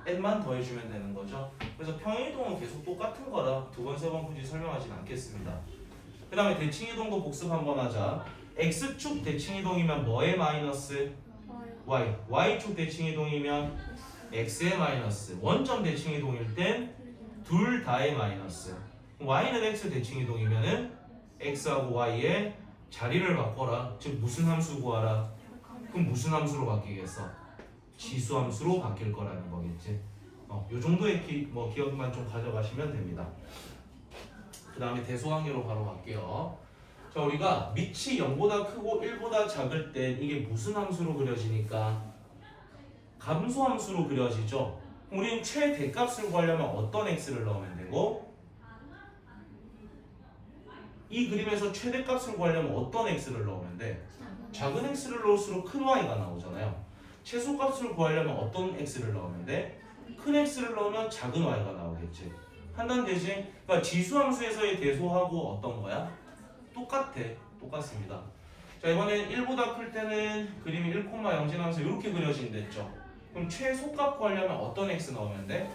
n만 더해주면 되는 거죠. 그래서 평행이동은 계속 똑같은 거라 두 번, 세 번 굳이 설명하진 않겠습니다. 그 다음에 대칭이동도 복습 한번 하자. x축 대칭이동이면 뭐의 마이너스? y. y축 대칭이동이면 x의 마이너스. 원점 대칭이동일 땐 둘 다의 마이너스. y는 x 대칭이동이면은 x하고 y의 자리를 바꿔라. 즉 무슨 함수 구하라? 그럼 무슨 함수로 바뀌겠어? 지수함수로 바뀔 거라는 거겠지. 요 정도의 기억만 좀 가져가시면 됩니다. 그 다음에 대소관계로 바로 갈게요. 자, 우리가 밑이 0보다 크고 1보다 작을 땐 이게 무슨 함수로 그려지니까? 감소함수로 그려지죠. 우리는 최대값을 구하려면 어떤 x를 넣으면 되고 이 그림에서 최대값을 구하려면 어떤 x를 넣으면 돼? 작은 x를 넣을수록 큰 y가 나오잖아요. 최소값을 구하려면 어떤 x를 넣으면 돼? 큰 x를 넣으면 작은 y가 나오겠지. 판단되지? 그러니까 지수함수에서의 대소하고 어떤 거야? 똑같습니다. 자, 이번엔 1보다 클 때는 그림이 1,0 지나면서 이렇게 그려진댔죠. 그럼 최소값 구하려면 어떤 x 넣으면 돼?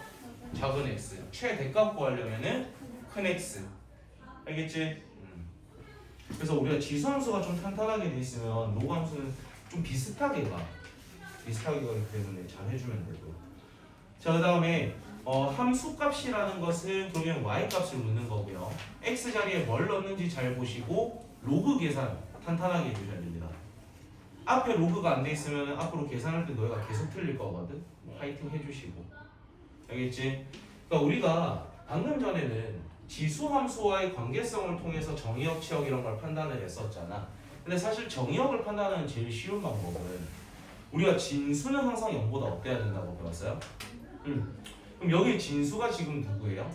작은 x. 최대값 구하려면은 큰 x. 알겠지? 그래서 우리가 지수함수가 좀 탄탄하게 돼 있으면 로그 함수는 좀 비슷하게 가기 때문에 잘 해주면 되고요. 자, 그 다음에 함수값이라는 것은 결국엔 y값을 묻는 거고요. x 자리에 뭘 넣는지 잘 보시고 로그 계산 탄탄하게 해주셔야 됩니다. 앞에 로그가 안 돼 있으면 앞으로 계산할 때 너희가 계속 틀릴 거거든. 파이팅 해주시고. 알겠지? 그러니까 우리가 방금 전에는 지수함수와의 관계성을 통해서 정의역, 치역 이런 걸 판단을 했었잖아. 근데 사실 정의역을 판단하는 제일 쉬운 방법은 우리가 진수는 항상 0보다 어때야 된다고 배웠어요? 그럼 여기 진수가 지금 누구예요?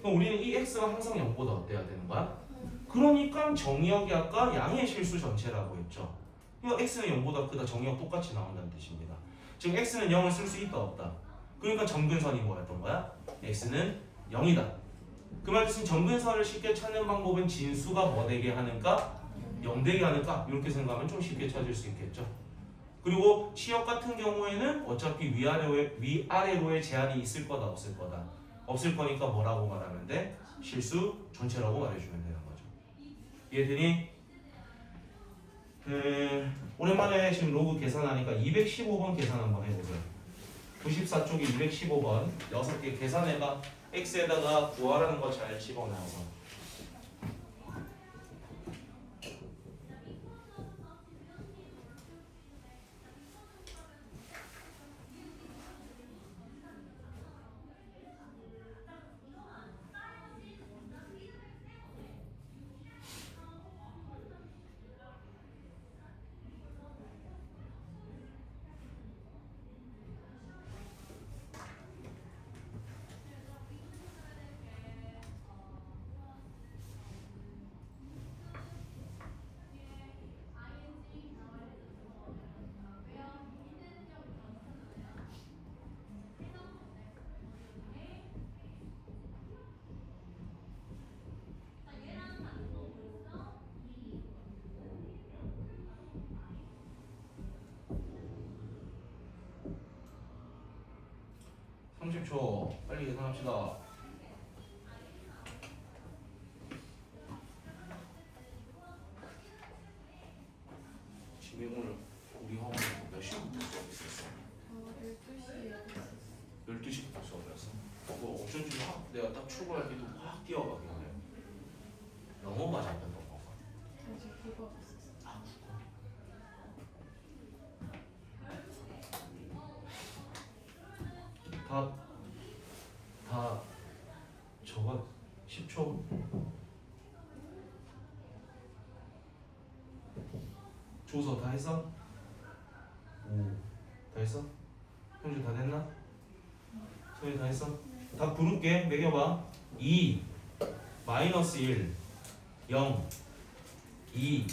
그럼 우리는 이 x가 항상 0보다 어때야 되는 거야? 그러니까 정의역이 아까 양의 실수 전체라고 했죠. 이거 x는 0보다 크다, 정의역 똑같이 나온다는 뜻입니다. 지금 x는 0을 쓸 수 있다 없다? 그러니까 점근선이 뭐였던 거야? x는 0이다. 그 말 뜻은 점근선을 쉽게 찾는 방법은 진수가 뭐 되게 하는가? 0 되게 하는가? 이렇게 생각하면 좀 쉽게 찾을 수 있겠죠. 그리고 치역 같은 경우에는 어차피 위아래로의 제한이 있을 거다 없을 거다? 없을 거니까 뭐라고 말하면 돼? 실수 전체라고 말해주면 되는 거죠. 이해되니? 오랜만에 지금 로그 계산하니까 215번 계산 한번 해보세요. 94쪽에 215번 6개 계산해봐. x에다가 구하라는 거 잘 집어넣어서. 초 빨리 계산합시다. 지금 오늘 우리 학원 몇 시부터 수업 있었어? 12시에 12시부터 수업이었어. 어쩐지 내가 딱 출근할 때도 확 뛰어가길래 너무 맞았던 건가? 아직 그거 없었어. 아, 다 저거 10초 조서 다 했어? 다 했어? 형주 다 됐나? 소희 다 했어? 다 부를게. 매겨봐. 2 마이너스 1 0 2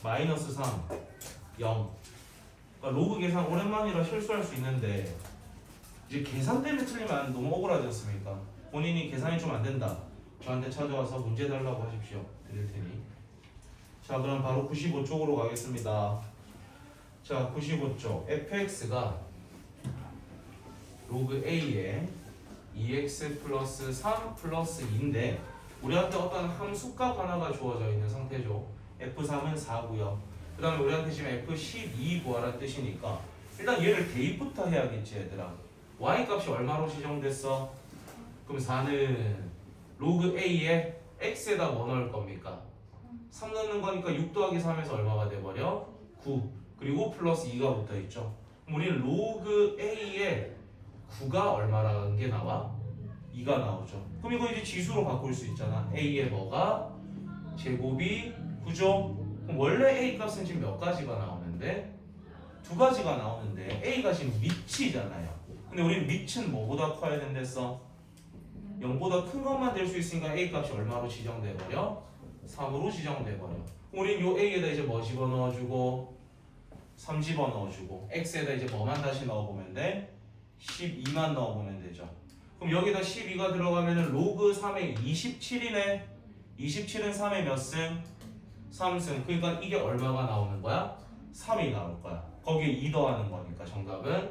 마이너스 3 0. 그러니까 로그 계산 오랜만이라 실수할 수 있는데 이제 계산 때문에 틀리면 너무 억울하지 않습니까? 본인이 계산이 좀 안 된다. 저한테 찾아와서 문제 달라고 하십시오. 드릴 테니. 자, 그럼 바로 95쪽으로 가겠습니다. 자, 95쪽. fx가 로그 a에 2x 플러스 3 플러스 2인데 우리한테 어떤 함수값 하나가 주어져 있는 상태죠. f3은 4고요. 그 다음에 우리한테 지금 f12 구하라는 뜻이니까 일단 얘를 대입부터 해야겠지 얘들아. y값이 얼마로 지정됐어? 그럼 4는 로그 a에 x에다 뭐 넣을 겁니까? 3 넣는 거니까 6 더하기 3에서 얼마가 돼버려? 9. 그리고 플러스 2가 붙어있죠. 그럼 우리는 로그 a에 9가 얼마라는 게 나와? 2가 나오죠. 그럼 이거 이제 지수로 바꿀 수 있잖아. a에 뭐가? 제곱이 9죠. 그럼 원래 a 값은 지금 몇 가지가 나오는데? 2가지가 나오는데 a가 지금 밑이잖아요. 근데 우리는 밑은 뭐보다 커야 된댔어? 0보다 큰 것만 될 수 있으니까 a 값이 얼마로 지정돼버려? 3으로 지정돼버려. 우린 요 a에다 이제 뭐 집어넣어주고 3 집어넣어주고 x에다 이제 뭐만 다시 넣어보면 돼? 12만 넣어보면 되죠. 그럼 여기다 12가 들어가면은 로그 3의 27이네. 27은 3의 몇 승? 3승. 그러니까 이게 얼마가 나오는 거야? 3이 나올 거야. 거기에 2 더하는 거니까 정답은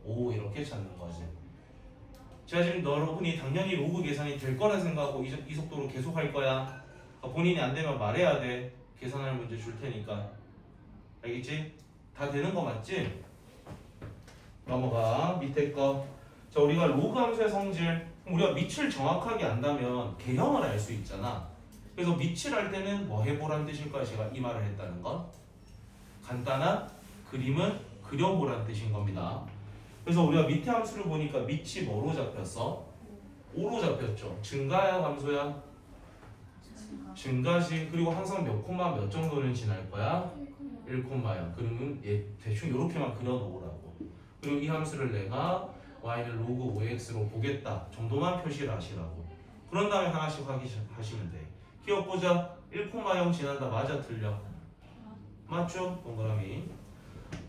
5 이렇게 찾는 거지. 제가 지금 여러분이 당연히 로그 계산이 될 거라 생각하고 이 속도로 계속 할 거야. 그러니까 본인이 안 되면 말해야 돼. 계산할 문제 줄 테니까. 알겠지? 다 되는 거 맞지? 넘어가. 밑에 거. 자, 우리가 로그 함수의 성질. 우리가 밑을 정확하게 안다면 개형을 알 수 있잖아. 그래서 밑을 할 때는 뭐 해보라는 뜻일까요? 제가 이 말을 했다는 건 간단한 그림은 그려보라는 뜻인 겁니다. 그래서 우리가 밑에 함수를 보니까 밑이 뭐로 잡혔어? 5로 잡혔죠. 증가야 감소야? 증가시. 그리고 항상 몇 콤마 몇 정도는 지날 거야? 1콤마야. 그러면 얘 대충 이렇게만 그려놓으라고. 그리고 이 함수를 내가 y는 로그 5x로 보겠다 정도만 표시를 하시라고. 그런 다음에 하나씩 하시면 돼. 기억 보자. 1,0 지난다. 맞아 틀려? 맞죠? 동그라미.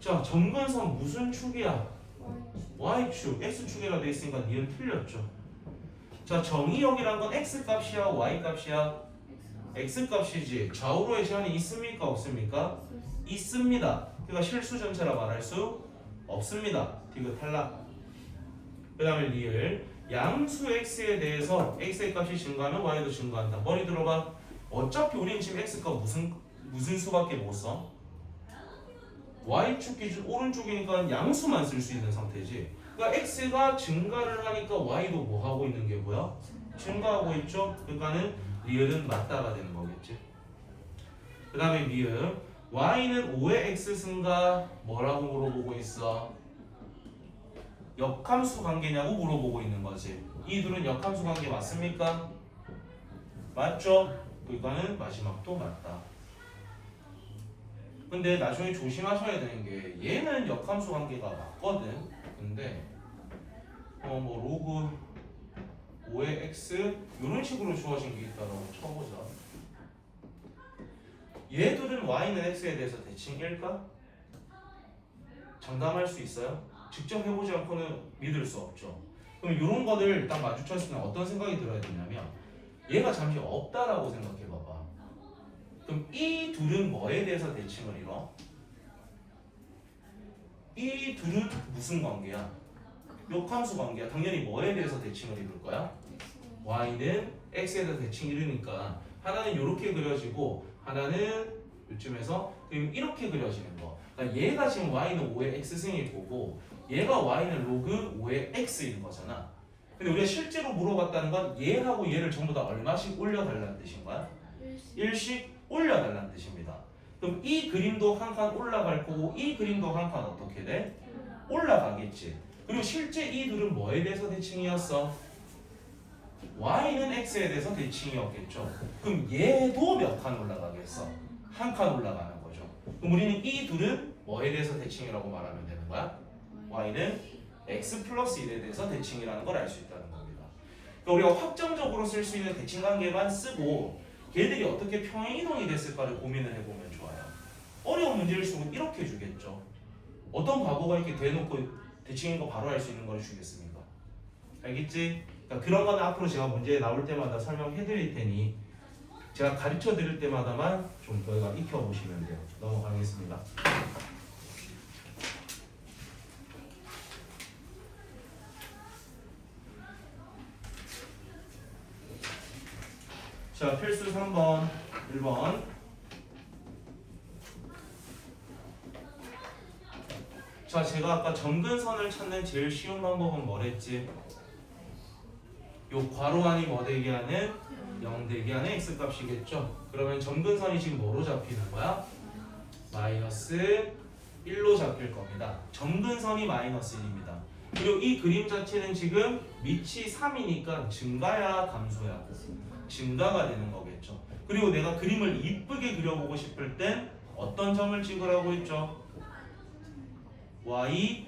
자, 점근선 무슨 축이야? y축. x축이라 돼 있으니까 니은 틀렸죠. 자, 정의역이란 건 x값이야 y값이야? x값이지. 좌우로의 제한이 있습니까 없습니까? 있습니다. 그러니까 실수 전체라 말할 수 없습니다. 디귿 탈락. 그 다음에 리을. 양수 x에 대해서 x의 값이 증가하면 y도 증가한다. 머리 들어봐. 어차피 우리는 지금 x값 무슨 수밖에 못 써? y축 기준 오른쪽이니까 양수만 쓸 수 있는 상태지. 그러니까 x가 증가를 하니까 y도 뭐 하고 있는 게 뭐야? 증가하고 있죠. 그러니까는 리을은 맞다가 되는 거겠지. 그 다음에 미음. y는 5의 x승가 뭐라고 물어보고 있어? 역함수 관계냐고 물어보고 있는 거지. 이 둘은 역함수 관계 맞습니까? 맞죠? 그러니까는 마지막도 맞다. 근데 나중에 조심하셔야 되는 게 얘는 역함수 관계가 맞거든. 근데 뭐 로그 5의 x 이런 식으로 주어진 게 있다라고 쳐보자. 얘들은 y는 x에 대해서 대칭일까? 장담할 수 있어요? 직접 해보지 않고는 믿을 수 없죠. 그럼 이런 거를 딱 마주쳤을 때 어떤 생각이 들어야 되냐면 얘가 잠시 없다라고 생각해봐봐. 그럼 이 둘은 뭐에 대해서 대칭을 이뤄? 이 둘은 무슨 관계야? 역함수 관계야. 당연히 뭐에 대해서 대칭을 이룰 거야? y는 x에 대해서 대칭 이루니까 하나는 이렇게 그려지고 하나는 이쯤에서 그럼 이렇게 그려지는 거. 그러니까 얘가 지금 y는 5의 x승일 거고 얘가 y는 로그 5의 x인 거잖아. 근데 우리가 실제로 물어봤다는 건 얘하고 얘를 전부 다 얼마씩 올려달라는 뜻인 거야? 1씩 올려달라는 뜻입니다. 그럼 이 그림도 한 칸 올라갈 거고 이 그림도 한 칸 어떻게 돼? 올라가겠지. 그리고 실제 이 둘은 뭐에 대해서 대칭이었어? y는 x에 대해서 대칭이었겠죠. 그럼 얘도 몇 칸 올라가겠어? 한 칸 올라가는 거죠. 그럼 우리는 이 둘은 뭐에 대해서 대칭이라고 말하면 되는 거야? y는 x 플러스 1에 대해서 대칭이라는 걸 알 수 있다는 겁니다. 그러니까 우리가 확정적으로 쓸 수 있는 대칭 관계만 쓰고 걔들이 어떻게 평행 이동이 됐을까를 고민을 해보면 좋아요. 어려운 문제일수록 이렇게 주겠죠. 어떤 바보가 이렇게 대놓고 대칭인 거 바로 알 수 있는 걸 주겠습니까? 알겠지? 그러니까 그런 거는 앞으로 제가 문제 나올 때마다 설명해 드릴 테니 제가 가르쳐 드릴 때마다만 좀 저희가 익혀보시면 돼요. 넘어가겠습니다. 자, 필수 3번, 1번. 자, 제가 아까 점근선을 찾는 제일 쉬운 방법은 뭐랬지? 요 괄호 안이 뭐 되게 하는 0 되게 하는 x값이겠죠? 그러면 점근선이 지금 뭐로 잡히는 거야? 마이너스 1로 잡힐 겁니다. 점근선이 마이너스 1입니다. 그리고 이 그림 자체는 지금 밑이 3이니까 증가야 감소야? 증가가 되는 거겠죠. 그리고 내가 그림을 이쁘게 그려보고 싶을 땐 어떤 점을 찍으라고 했죠? y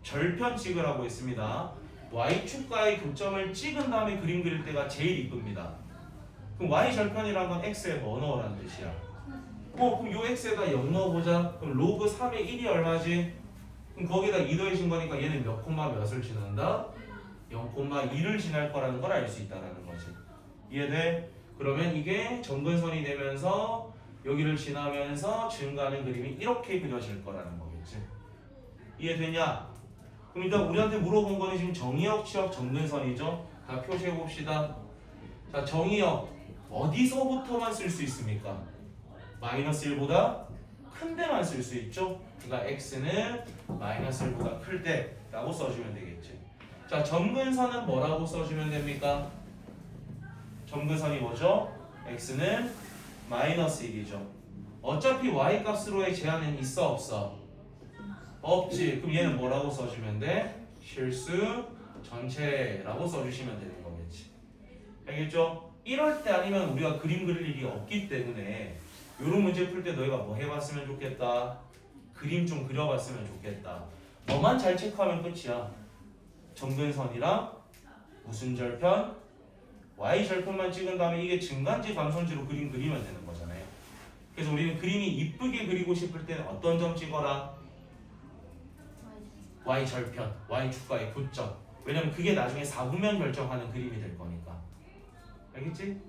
절편 찍으라고 했습니다. y축과의 교점을 찍은 다음에 그림 그릴 때가 제일 이쁩니다. 그럼 y 절편이란 건 x에 뭐 넣으라는 뜻이야? 그럼 요 x에다 0 넣어보자. 그럼 로그 3의 1이 얼마지? 그럼 거기다 2 더해진 거니까 얘는 몇 콤마 몇을 지난다? 0,2를 지날 거라는 걸 알 수 있다는 거지. 이해돼? 그러면 이게 점근선이 되면서 여기를 지나면서 증가하는 그림이 이렇게 그려질 거라는 거겠지. 이해되냐? 그럼 일단 우리한테 물어본 거는 지금 정의역, 치역, 점근선이죠. 다 표시해 봅시다. 자, 정의역 어디서부터만 쓸 수 있습니까? 마이너스 1보다 큰 데만 쓸 수 있죠. 그러니까 x는 마이너스 1보다 클 때라고 써주면 되겠지. 자, 점근선은 뭐라고 써주면 됩니까? 점근선이 뭐죠? x는 마이너스 1이죠. 어차피 y 값으로의 제한은 있어 없어? 없지. 그럼 얘는 뭐라고 써주면 돼? 실수 전체라고 써주시면 되는 거겠지. 알겠죠? 이럴 때 아니면 우리가 그림 그릴 일이 없기 때문에 이런 문제 풀 때 너희가 뭐 해봤으면 좋겠다. 그림 좀 그려봤으면 좋겠다. 너만 잘 체크하면 끝이야. 점근선이랑 무슨 절편? y 절편만 찍은 다음에 이게 증간지 감소인지로 그림 그리면 되는 거잖아요. 그래서 우리는 그림이 이쁘게 그리고 싶을 때는 어떤 점 찍어라? y 절편, y 축과의 9점. 왜냐면 그게 나중에 4분면 결정하는 그림이 될 거니까. 알겠지?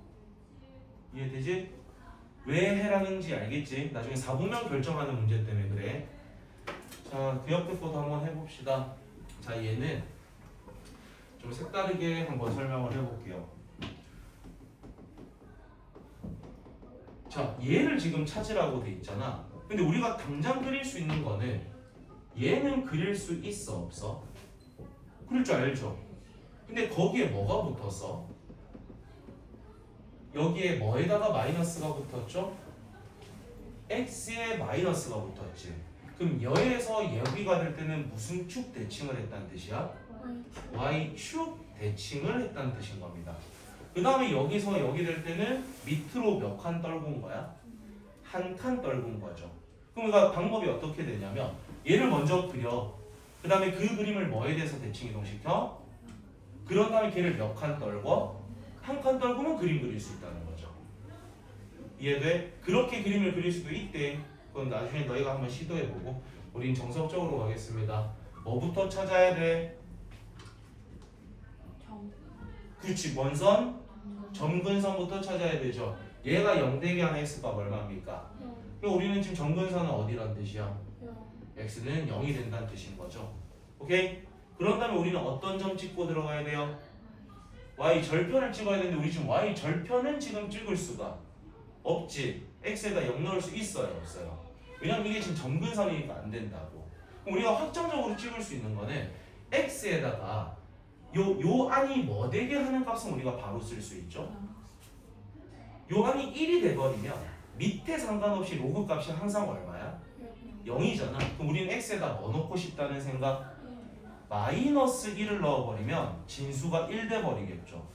이해되지? 왜 해라는지 알겠지? 나중에 4분면 결정하는 문제 때문에 그래. 자, 그 옆에 것도 한번 해봅시다. 자, 얘는 좀 색다르게 한번 설명을 해볼게요. 자, 얘를 지금 찾으라고 돼 있잖아. 근데 우리가 당장 그릴 수 있는 거는 얘는 그릴 수 있어 없어? 그릴 줄 알죠? 근데 거기에 뭐가 붙었어? 여기에 뭐에다가 마이너스가 붙었죠? x에 마이너스가 붙었지. 그럼 여에서 여기가 될 때는 무슨 축 대칭을 했다는 뜻이야? y축 대칭을 했다는 뜻인 겁니다. 그 다음에 여기서 여기 될 때는 밑으로 몇 칸 떨군 거야? 한 칸 떨군 거죠. 그러니까 방법이 어떻게 되냐면 얘를 먼저 그려. 그 다음에 그 그림을 뭐에 대해서 대칭 이동시켜? 그런 다음에 걔를 몇 칸 떨고 한 칸 떨구면 그림 그릴 수 있다는 거죠. 이해돼? 그렇게 그림을 그릴 수도 있대. 그건 나중에 너희가 한번 시도해보고 우린 정석적으로 가겠습니다. 뭐부터 찾아야 돼? 그렇지. 뭔 선? 점근선부터 찾아야 되죠. 얘가 0대기 하는 x값 얼마입니까? 그럼 우리는 지금 점근선은 어디란 뜻이야? x는 0이 된다는 뜻인 거죠. 오케이? 그런 다음에 우리는 어떤 점 찍고 들어가야 돼요? y 절편을 찍어야 되는데 우리 지금 y 절편은 지금 찍을 수가 없지. x에다 0 넣을 수 있어요 없어요? 왜냐면 이게 지금 점근선이니까 안 된다고. 그럼 우리가 확정적으로 찍을 수 있는 거는 x에다가 요 안이 뭐 되게 하는 값은 우리가 바로 쓸 수 있죠. 요 안이 1이 돼버리면 밑에 상관없이 로그 값이 항상 얼마야? 0이잖아. 그럼 우리는 x에다 뭐 넣고 싶다는 생각? 마이너스 1을 넣어버리면 진수가 1 돼버리겠죠.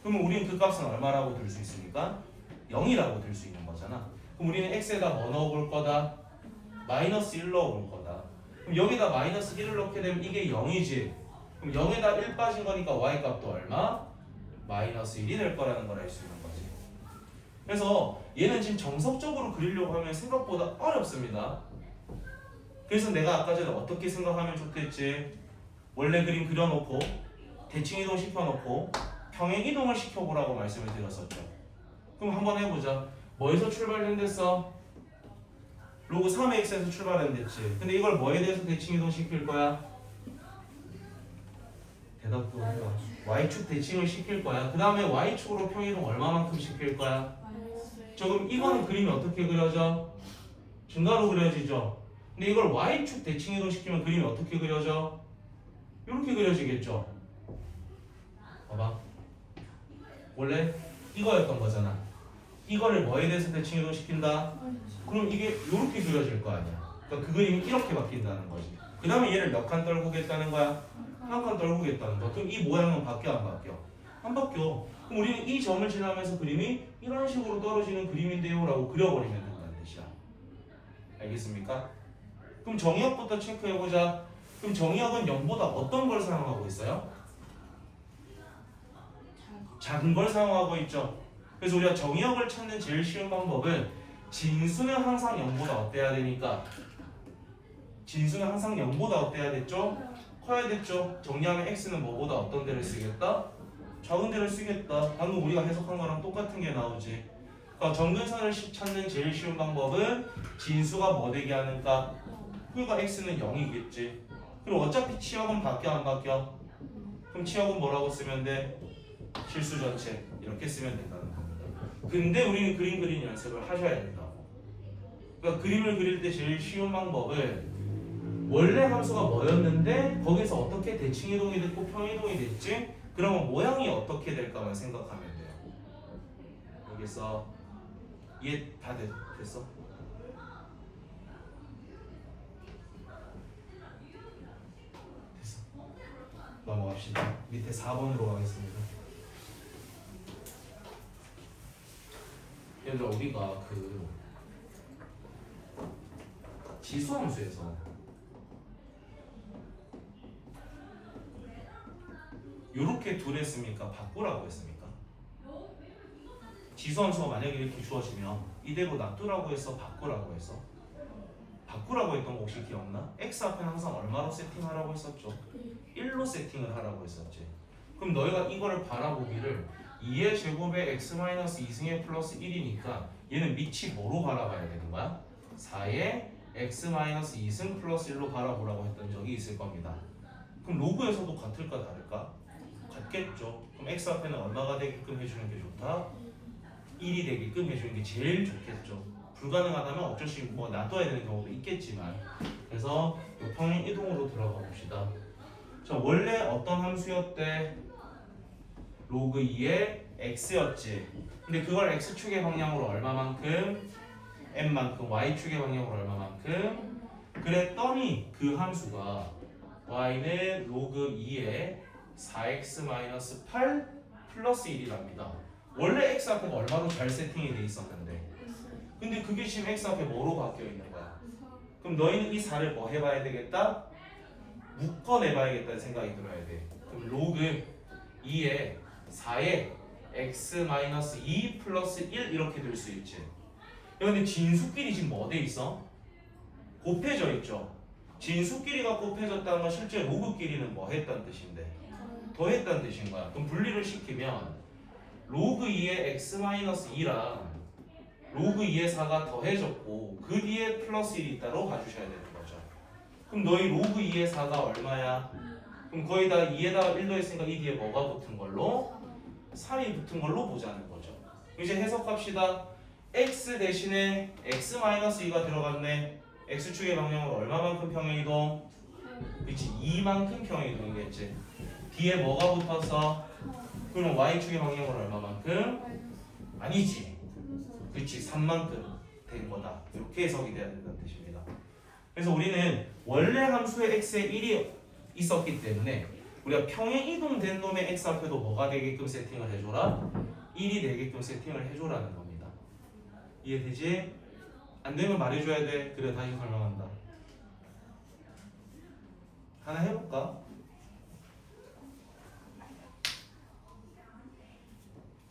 그러면 우리는 그 값은 얼마라고 들 수 있습니까? 0이라고 들 수 있는 거잖아. 그럼 우리는 x에다 뭐 넣어볼 거다? 마이너스 1 넣어볼 거다. 그럼 여기다 마이너스 1을 넣게 되면 이게 0이지. 그럼 0에다 1 빠진 거니까 y 값도 얼마? 마이너스 1이 될 거라는 걸 알 수 있는 거지. 그래서 얘는 지금 정석적으로 그리려고 하면 생각보다 어렵습니다. 그래서 내가 아까 전에 어떻게 생각하면 좋겠지? 원래 그림 그려놓고 대칭 이동 시켜놓고 평행 이동을 시켜보라고 말씀을 드렸었죠. 그럼 한번 해보자. 뭐에서 출발된댔어? 로그 3의 x에서 출발된댔지. 근데 이걸 뭐에 대해서 대칭 이동 시킬 거야? 대답도 해봐. y축 대칭을 시킬 거야. 그 다음에 y축으로 평이동 얼마만큼 시킬 거야? 그럼 이거는 그림이 어떻게 그려져? 증가로 그려지죠. 근데 이걸 y축 대칭 이동 시키면 그림이 어떻게 그려져? 이렇게 그려지겠죠. 봐봐. 원래 이거였던 거잖아. 이거를 뭐에 대해서 대칭 이동 시킨다? 그럼 이게 이렇게 그려질 거 아니야. 그러니까 그 그림이 이렇게 바뀐다는 거지. 그 다음에 얘를 몇 칸 떨구겠다는 거야? 한 칸 떨구겠다는 거야. 그럼 이 모양은 바뀌어 안 바뀌어? 안 바뀌어. 그럼 우리는 이 점을 지나면서 그림이 이런 식으로 떨어지는 그림인데요 라고 그려버리면 된다는 뜻이야. 알겠습니까? 그럼 정의역부터 체크해보자. 그럼 정의역은 0보다 어떤 걸 사용하고 있어요? 작은 걸 사용하고 있죠. 그래서 우리가 정의역을 찾는 제일 쉬운 방법은 진수는 항상 0보다 어때야 되니까? 진수는 항상 0보다 어때야 됐죠? 커야 됐죠. 정리하면 x는 뭐보다 어떤 데를 쓰겠다? 작은 데를 쓰겠다. 방금 우리가 해석한 거랑 똑같은 게 나오지. 그러니까 정근선을 찾는 제일 쉬운 방법은 진수가 뭐 되게 하는가? 그러니까 x는 0이겠지. 그리고 어차피 치역은 바뀌어 안 바뀌어? 그럼 치역은 뭐라고 쓰면 돼? 실수 전체 이렇게 쓰면 된다는 겁니다. 근데 우리는 그림 그리는 연습을 하셔야 된다고. 그러니까 그림을 그릴 때 제일 쉬운 방법은 원래 함수가 뭐였는데 거기서 어떻게 대칭 이동이 됐고 평이동이 됐지? 그러면 모양이 어떻게 될까만 생각하면 돼요. 여기서 이해 다 됐어? 됐어. 넘어갑시다. 밑에 4번으로 가겠습니다. 얘들아 우리가 그 지수함수에서 요렇게 둘 했습니까? 바꾸라고 했습니까? 지수함수가 만약에 이렇게 주어지면 이대로 놔두라고 해서 바꾸라고 해서 바꾸라고 했던 거 혹시 기억나? x 앞에는 항상 얼마로 세팅하라고 했었죠? 1로 세팅을 하라고 했었지. 그럼 너희가 이거를 바라보기를 2의 제곱에 x-2승의 플러스 1이니까 얘는 밑이 뭐로 바라봐야 되는 거야? 4의 x-2승 플러스 1로 바라보라고 했던 적이 있을 겁니다. 그럼 로그에서도 같을까 다를까? 같겠죠. 그럼 x 앞에는 얼마가 되게끔 해주는 게 좋다? 1이 되게끔 해주는 게 제일 좋겠죠. 불가능하다면 어쩔 수 없이 뭐 놔둬야 되는 경우도 있겠지만. 그래서 평행 이동으로 들어가 봅시다. 자, 원래 어떤 함수였대? 로그 2의 x였지. 근데 그걸 x축의 방향으로 얼마만큼? n만큼. y축의 방향으로 얼마만큼? 그랬더니 그 함수가 y는 로그 2의 4x-8 플러스 1이랍니다. 원래 x 앞에가 얼마로 잘 세팅이 돼 있었는데 근데 그게 지금 x 앞에 뭐로 바뀌어 있는 거야? 그럼 너희는 이 4를 뭐 해봐야 되겠다? 묶어내봐야겠다는 생각이 들어야 돼. 그럼 로그 2에 4에 x-2 플러스 1 이렇게 될 수 있지. 근데 진수끼리 지금 뭐 돼 있어? 곱해져 있죠. 진수끼리가 곱해졌다는 건 실제 로그끼리는 뭐 했다는 뜻인데? 더했다는 뜻인 거야. 그럼 분리를 시키면 로그 2의 x-2랑 로그 2의 4가 더해졌고 그 뒤에 플러스 1이 있다로 봐주셔야 되는 거죠. 그럼 너희 로그 2의 4가 얼마야? 그럼 거의 다 2에다가 1 더했으니까 이 뒤에 뭐가 붙은 걸로? 3이 붙은 걸로 보자는 거죠. 이제 해석합시다. x 대신에 x-2가 들어갔네. x축의 방향으로 얼마만큼 평행이동? 그렇지, 2만큼 평행이동이겠지. 뒤에 뭐가 붙어서? 그럼 y축의 방향으로 얼마만큼? 아니지. 그렇지, 3만큼 된 거다. 이렇게 해석이 돼야 된다는 뜻입니다. 그래서 우리는 원래 함수의 x에 1이 있었기 때문에 우리가 평행 이동된 놈의 x 앞에도 뭐가 되게끔 세팅을 해줘라? 1이 되게끔 세팅을 해줘라는 겁니다. 이해되지? 안 되면 말해줘야 돼. 그래, 다시 설명한다. 하나 해볼까?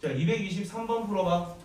자, 223번 풀어봐.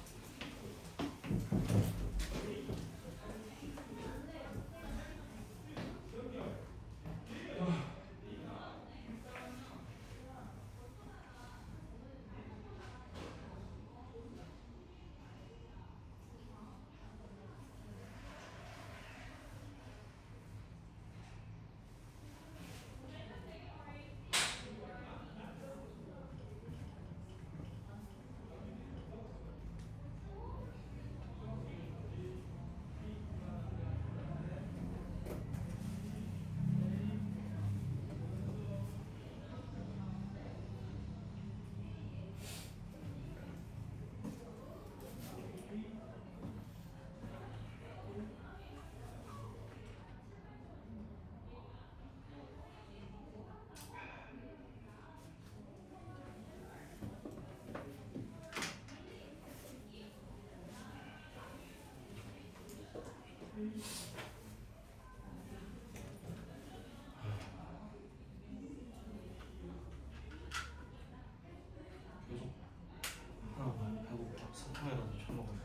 계속 하나 배고파. 사탕이라도 처먹어야 돼.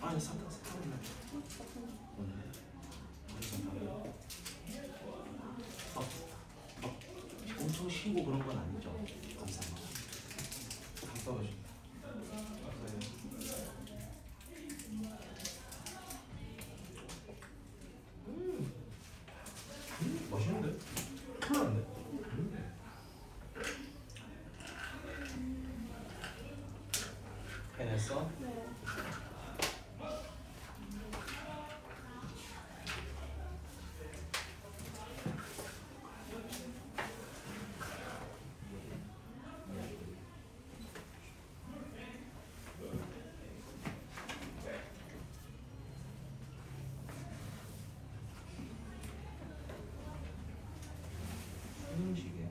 아니, 사탕이나. 어디서 나요? 아, 해냈어? 네. 음식에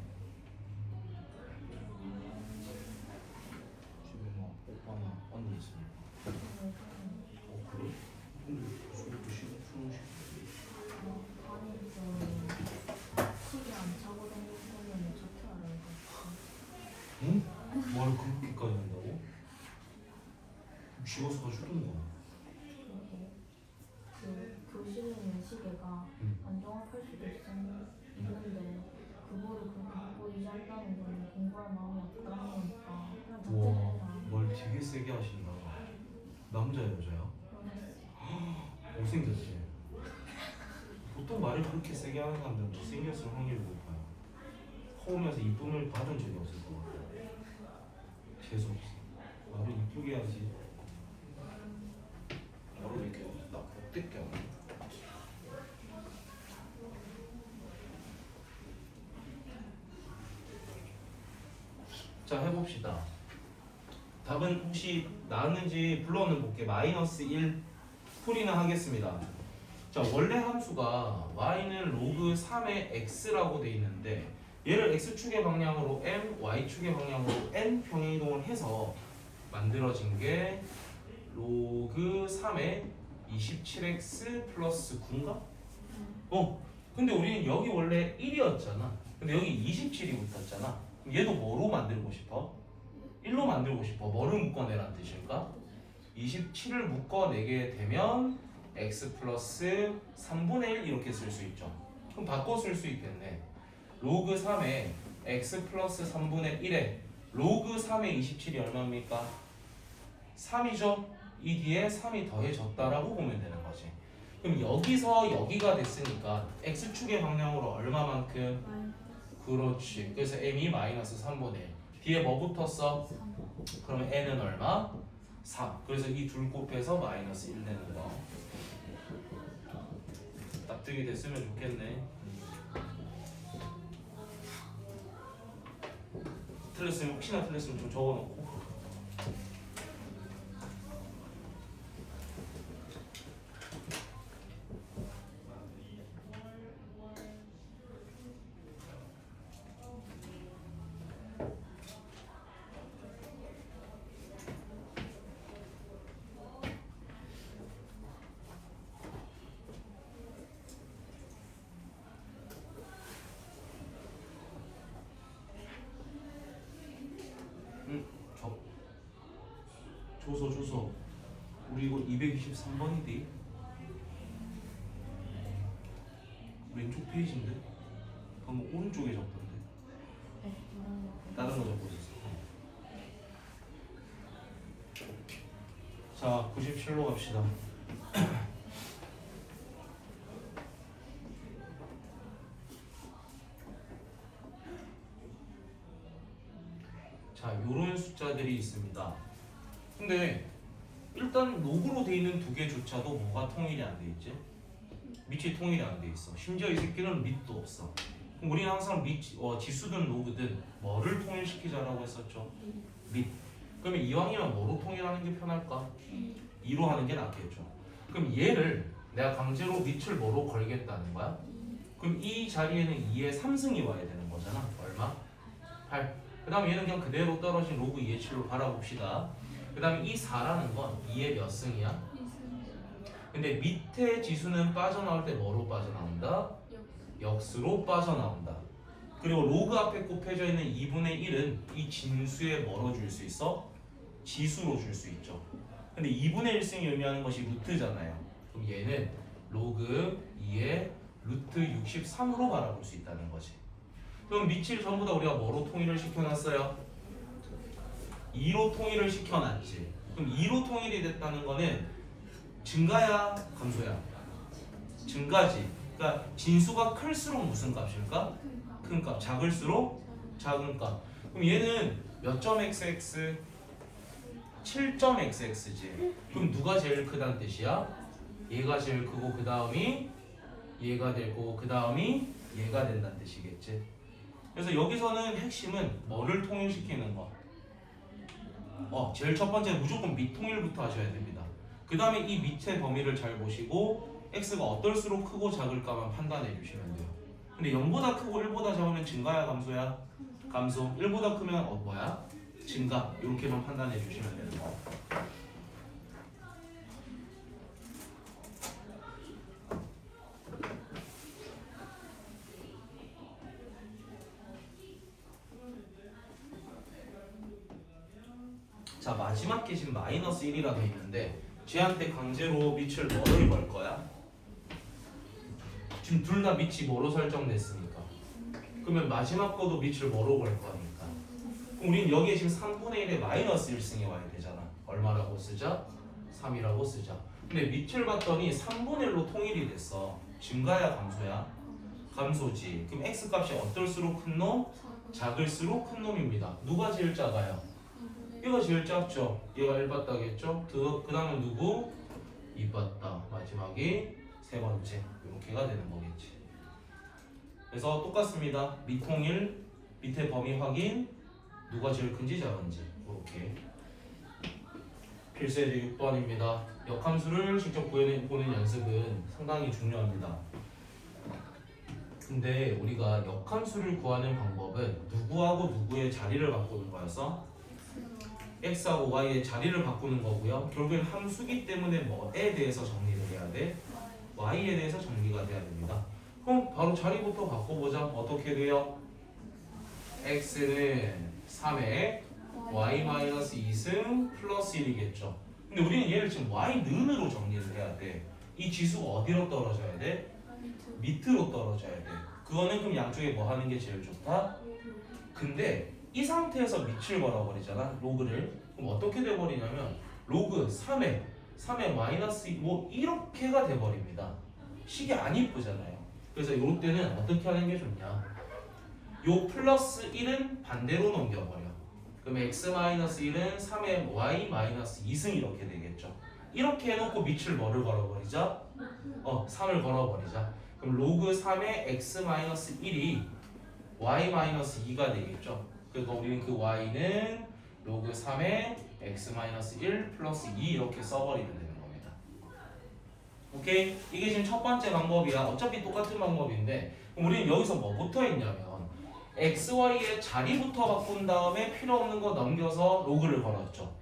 집에 뭐 오빠나 언니 있습니까? 그래? 근데 술도 쉬고 푸는 식 크게 안 차고 다니면 좋게 알아야 응? 말을 그렇게까지 한다고? 집어서 가주던가. 그 교실에 있는 시계가 응. 안 정확할 수도 있는데 그거를 그렇게 바꾸기 한다는 거는 공부할 마음이 없다는 거니까 그냥 우와, 자퇴해라. 말 되게 세게 하신다. 남자야 여자야? 못생겼지? 보통 말을 그렇게 세게 하는 사람들은 못생겼을 확률이 높아요. 커오면서 이쁨을 받은 적이 없을 것 같아. 재수없어. 말을 이쁘게 하지. 말을 이렇게 딱 헛되게 하네. 자, 해봅시다. 답은 혹시 나왔는지 불러오는 볼게. -1 풀이는 하겠습니다. 자, 원래 함수가 y는 로그 3의 x라고 돼 있는데 얘를 x축의 방향으로 m, y축의 방향으로 n 평행이동을 해서 만들어진 게 로그 3의 27x 플러스 9인가? 근데 우리는 여기 원래 1이었잖아. 근데 여기 27이 붙었잖아. 그럼 얘도 뭐로 만들고 싶어? 1로 만들고 싶어. 뭐를 묶어내란 뜻일까? 27을 묶어내게 되면 x 플러스 3분의 1 이렇게 쓸 수 있죠. 그럼 바꿔 쓸 수 있겠네. 로그 3에 x 플러스 3분의 1에 로그 3의 27이 얼마입니까? 3이죠? 이 뒤에 3이 더해졌다라고 보면 되는 거지. 그럼 여기서 여기가 됐으니까 x축의 방향으로 얼마만큼? 그렇지. 그래서 m이 마이너스 3분의 1. 뒤에 뭐 붙었어? 그러면 n은 얼마? 3. 그래서 이 둘 곱해서 마이너스 1 되는 거. 납득이 됐으면 좋겠네. 틀렸으면 혹시나 틀렸으면 좀 적어놓고. 줘서 우리 이거 223번이디. 왼쪽 페이지인데 방금 오른쪽에 적던데 다른 거 적고 있었어. 자, 97로 갑시다. 자, 요런 숫자들이 있습니다. 근데 일단 로그로 돼 있는 두 개조차도 뭐가 통일이 안 돼 있지? 밑이 통일이 안 돼 있어. 심지어 이 새끼는 밑도 없어. 그럼 우리는 항상 지수든 로그든 뭐를 통일시키자라고 했었죠? 밑. 그러면 이왕이면 뭐로 통일하는 게 편할까? 2로 하는 게 낫겠죠. 그럼 얘를 내가 강제로 밑을 뭐로 걸겠다는 거야? 그럼 이 자리에는 2의 3승이 와야 되는 거잖아. 얼마? 8. 그 다음에 얘는 그냥 그대로 떨어진 로그 2의 7로 바라봅시다. 그 다음에 이 4라는 건 2의 몇 승이야? 근데 밑에 지수는 빠져나올 때 뭐로 빠져나온다? 역수로 빠져나온다. 그리고 로그 앞에 곱해져 있는 2분의 1은 이 진수에 뭐로 줄 수 있어? 지수로 줄 수 있죠. 근데 2분의 1승이 의미하는 것이 루트잖아요. 그럼 얘는 로그 2의 루트 63으로 바라볼 수 있다는 거지. 그럼 밑을 전부 다 우리가 뭐로 통일을 시켜놨어요? 2로 통일을 시켜놨지. 그럼 2로 통일이 됐다는 거는 증가야 감소야? 증가지. 그러니까 진수가 클수록 무슨 값일까? 큰 값. 작을수록 작은 값. 그럼 얘는 몇 점 xx? 7.xx지. 그럼 누가 제일 크다는 뜻이야? 얘가 제일 크고 그 다음이 얘가 될 거고 그 다음이 얘가 된다는 뜻이겠지. 그래서 여기서는 핵심은 뭐를 통일시키는 거. 제일 첫 번째 무조건 밑통일부터 하셔야 됩니다. 그 다음에 이 밑의 범위를 잘 보시고 x가 어떨수록 크고 작을까만 판단해 주시면 돼요. 근데 0보다 크고 1보다 작으면 증가야 감소야? 감소. 1보다 크면 뭐야? 증가. 이렇게만 판단해 주시면 되는 거. 자, 마지막 게 지금 마이너스 1이라고 있는데 쟤한테 강제로 밑을 뭐를 걸 거야? 지금 둘 다 밑이 뭐로 설정됐으니까 그러면 마지막 거도 밑을 뭐로 걸 거니까 그럼 우린 여기에 지금 3분의 1에 마이너스 1승이 와야 되잖아. 얼마라고 쓰자? 3이라고 쓰자. 근데 밑을 봤더니 3분의 1로 통일이 됐어. 증가야 감소야? 감소지. 그럼 x값이 어떨수록 큰 놈? 작을수록 큰 놈입니다. 누가 제일 작아요? 얘가 제일 작죠. 얘가 1 봤다겠죠? 그 다음에 누구? 2 봤다. 마지막이 세 번째. 이렇게가 되는 거겠지. 그래서 똑같습니다. 밑통일, 밑에 범위 확인, 누가 제일 큰지 작은지. 이렇게. 필수예제 6번입니다. 역함수를 직접 구해보는 연습은 상당히 중요합니다. 근데 우리가 역함수를 구하는 방법은 누구하고 누구의 자리를 바꾸는 거였어? x하고 y의 자리를 바꾸는 거고요. 결국엔 함수기 때문에 뭐에 대해서 정리를 해야 돼? y에 대해서 정리가 돼야 됩니다. 그럼 바로 자리부터 바꿔보자. 어떻게 돼요? x는 3에 y-2승 플러스 1이겠죠. 근데 우리는 얘를 지금 y는으로 정리를 해야 돼. 이 지수가 어디로 떨어져야 돼? 밑으로 떨어져야 돼. 그거는 그럼 양쪽에 뭐 하는 게 제일 좋다? 근데 이 상태에서 밑을 걸어버리잖아. 로그를. 그럼 어떻게 돼버리냐면 로그 3에 마이너스 2 뭐 이렇게가 돼버립니다. 식이 안 이쁘잖아요. 그래서 이럴 때는 어떻게 하는 게 좋냐. 요 플러스 1은 반대로 넘겨버려. 그럼 x-1은 3에 y-2승 이렇게 되겠죠. 이렇게 해놓고 밑을 뭐를 걸어버리자? 3을 걸어버리자. 그럼 로그 3의 x-1이 y-2가 되겠죠. 그러니까 우리는 그 y는 로그 3의 x-1 플러스 2 이렇게 써버리면 되는 겁니다. 오케이? 이게 지금 첫 번째 방법이야. 어차피 똑같은 방법인데 그럼 우리는 여기서 뭐부터 했냐면 x, y의 자리부터 바꾼 다음에 필요 없는 거 넘겨서 로그를 걸었죠.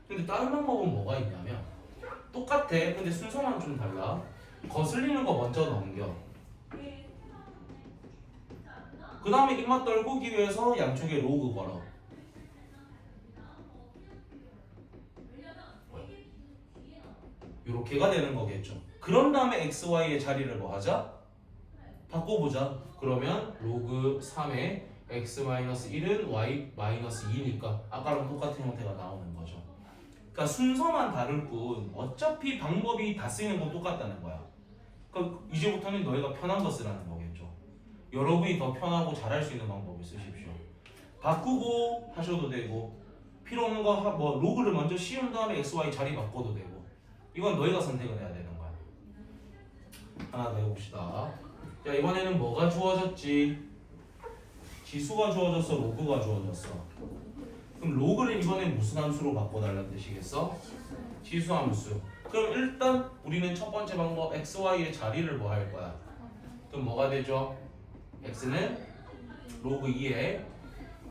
근데 다른 방법은 뭐가 있냐면 똑같아. 근데 순서만 좀 달라. 거슬리는 거 먼저 넘겨. 그 다음에 입맛 떨구기 위해서 양쪽에 로그 걸어. 이렇게가 되는 거겠죠. 그런 다음에 x, y의 자리를 뭐 하자? 바꿔보자. 그러면 로그 3의 x-1은 y-2니까 아까랑 똑같은 형태가 나오는 거죠. 그러니까 순서만 다를 뿐 어차피 방법이 다 쓰이는 건 똑같다는 거야. 그러니까 이제부터는 너희가 편한 거 쓰라는 거겠죠. 여러분이 더 편하고 잘할 수 있는 방법을 쓰십시오. 바꾸고 하셔도 되고 필요 없는 거 뭐 로그를 먼저 씌운 다음에 x, y 자리 바꿔도 되고 이건 너희가 선택을 해야 되는 거야. 하나 더 해봅시다. 자, 이번에는 뭐가 주어졌지? 지수가 주어졌어? 로그가 주어졌어? 그럼 로그를 이번엔 무슨 함수로 바꿔달라는 뜻이겠어? 지수 함수. 그럼 일단 우리는 첫 번째 방법 x, y의 자리를 뭐 할 거야? 그럼 뭐가 되죠? x는 로그 2에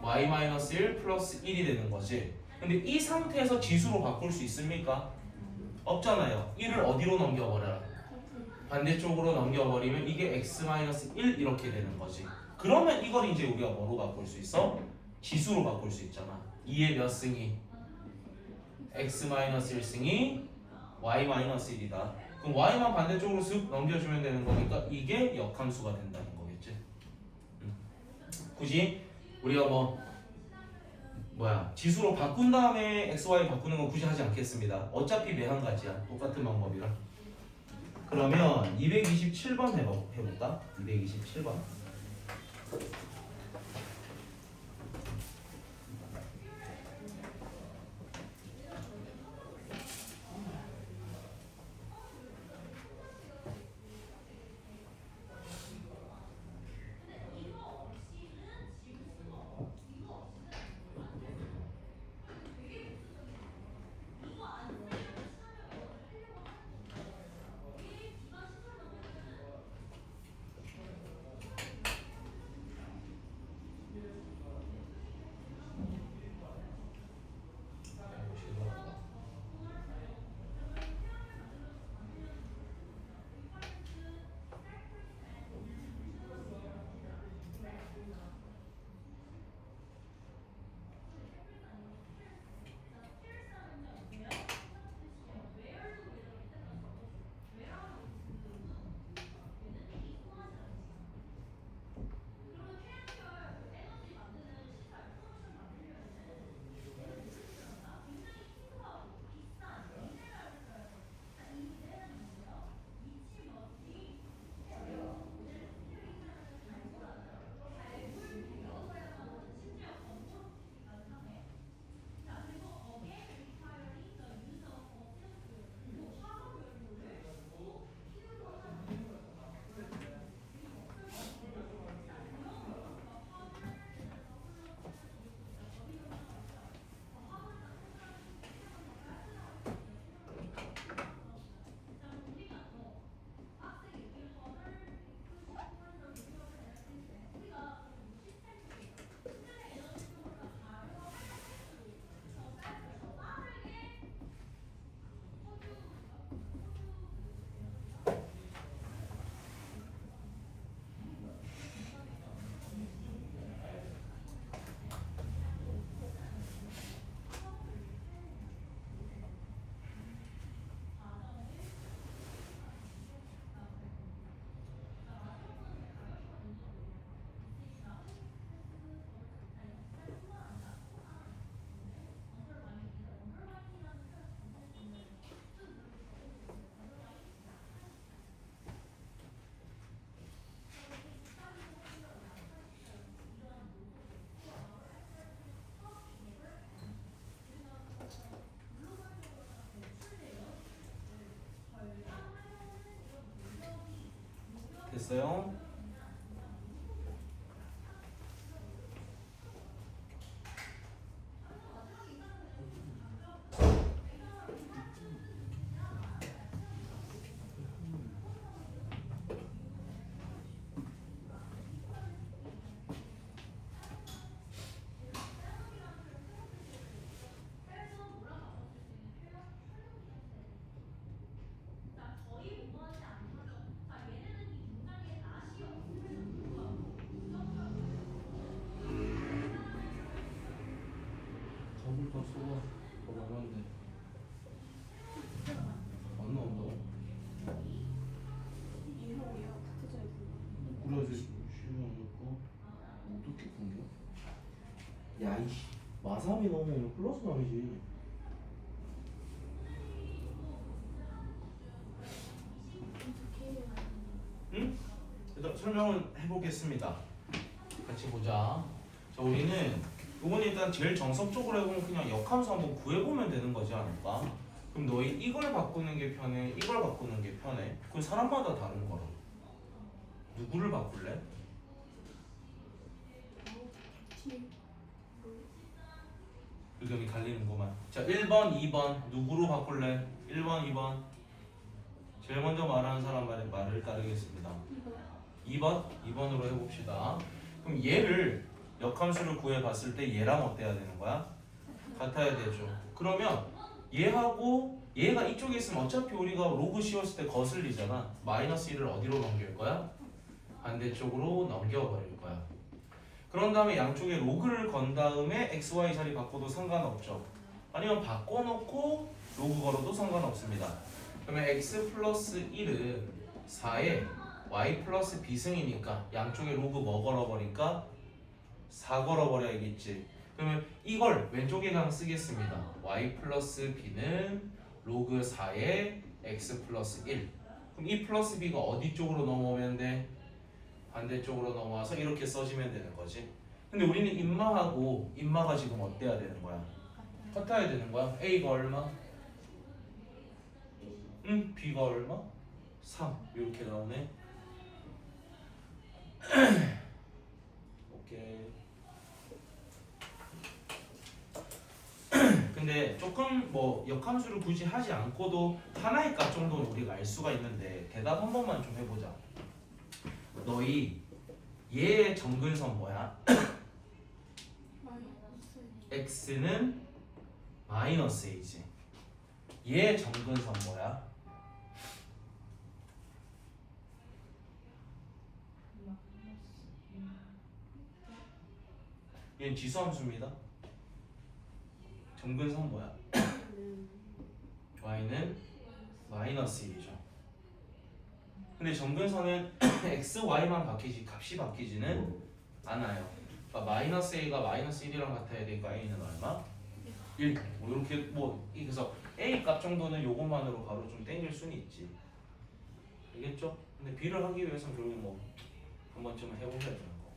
y-1 플러스 1이 되는 거지. 근데 이 상태에서 지수로 바꿀 수 있습니까? 없잖아요. 1을 어디로 넘겨버려라? 반대쪽으로 넘겨버리면 이게 x-1 이렇게 되는 거지. 그러면 이걸 이제 우리가 뭐로 바꿀 수 있어? 지수로 바꿀 수 있잖아. 2의 몇 승이? x-1승이 y-1이다. 그럼 y만 반대쪽으로 쓱 넘겨주면 되는 거니까 이게 역함수가 된다는 거겠지. 굳이 우리가 지수로 바꾼 다음에 x, y 바꾸는 건 굳이 하지 않겠습니다. 어차피 매한 가지야. 똑같은 방법이라. 그러면 227번 해볼까? 227번. 됐어요? 답을 다 써봐. 더 많은데. 안 나온다고? 이형이야 투자에 그래야지 쉬운 거니까. 어떻게 끊겨? 야 이씨. 마삼이 넣으면 플러스 남이지. 응? 일단 설명을 해보겠습니다. 같이 보자. 자, 우리는 이건 일단 제일 정석적으로 해보면 그냥 역함수 한번 구해보면 되는 거지 않을까? 그럼 너희 이걸 바꾸는 게 편해? 이걸 바꾸는 게 편해? 그건 사람마다 다른 거라. 누구를 바꿀래? 의견이 갈리는구만. 자, 1번, 2번 누구로 바꿀래? 1번, 2번. 제일 먼저 말하는 사람 말을 따르겠습니다. 2번? 2번으로 해봅시다. 그럼 얘를 역함수를 구해봤을 때 얘랑 어때야 되는 거야? 같아야 되죠. 그러면 얘하고 얘가 이쪽에 있으면 어차피 우리가 로그 씌웠을 때 거슬리잖아. 마이너스 1을 어디로 넘길 거야? 반대쪽으로 넘겨버릴 거야. 그런 다음에 양쪽에 로그를 건 다음에 x, y 자리 바꿔도 상관없죠. 아니면 바꿔놓고 로그 걸어도 상관없습니다. 그러면 x 플러스 1은 4에 y 플러스 b승이니까 양쪽에 로그 뭐 걸어버릴까? 4 걸어버려야겠지. 그러면 이걸 왼쪽에 그냥 쓰겠습니다. y 플러스 b는 로그 4에 x 플러스 1. 그럼 이 플러스 b가 어디 쪽으로 넘어오면 돼? 반대쪽으로 넘어와서 이렇게 써지면 되는 거지. 근데 우리는 인마가 지금 어때야 되는 거야? 같아야 되는 거야. a가 얼마? b가 얼마? 3 이렇게 나오네. 오케이. 근데 조금 뭐 역함수를 굳이 하지 않고도 하나의 값 정도는 우리가 알 수가 있는데 대답 한 번만 좀 해보자. 너희 얘의 정근선 뭐야? x는 마이너스 a지. 얘의 정근선 뭐야? 얘는 지수함수입니다. 정근선 뭐야? y는 마이너스 1이죠. 근데 정근선은 x, y만 바뀌지 값이 바뀌지는 않아요. 그러니까 마이너스 a가 마이너스 1이랑 같아야 되니까 a는 얼마? 1. 뭐 이렇게 뭐 그래서 a 값 정도는 요것만으로 바로 좀 땡길 수는 있지. 알겠죠? 근데 b를 하기 위해서는 결국 뭐 한 번쯤은 해보셔야 되는 거.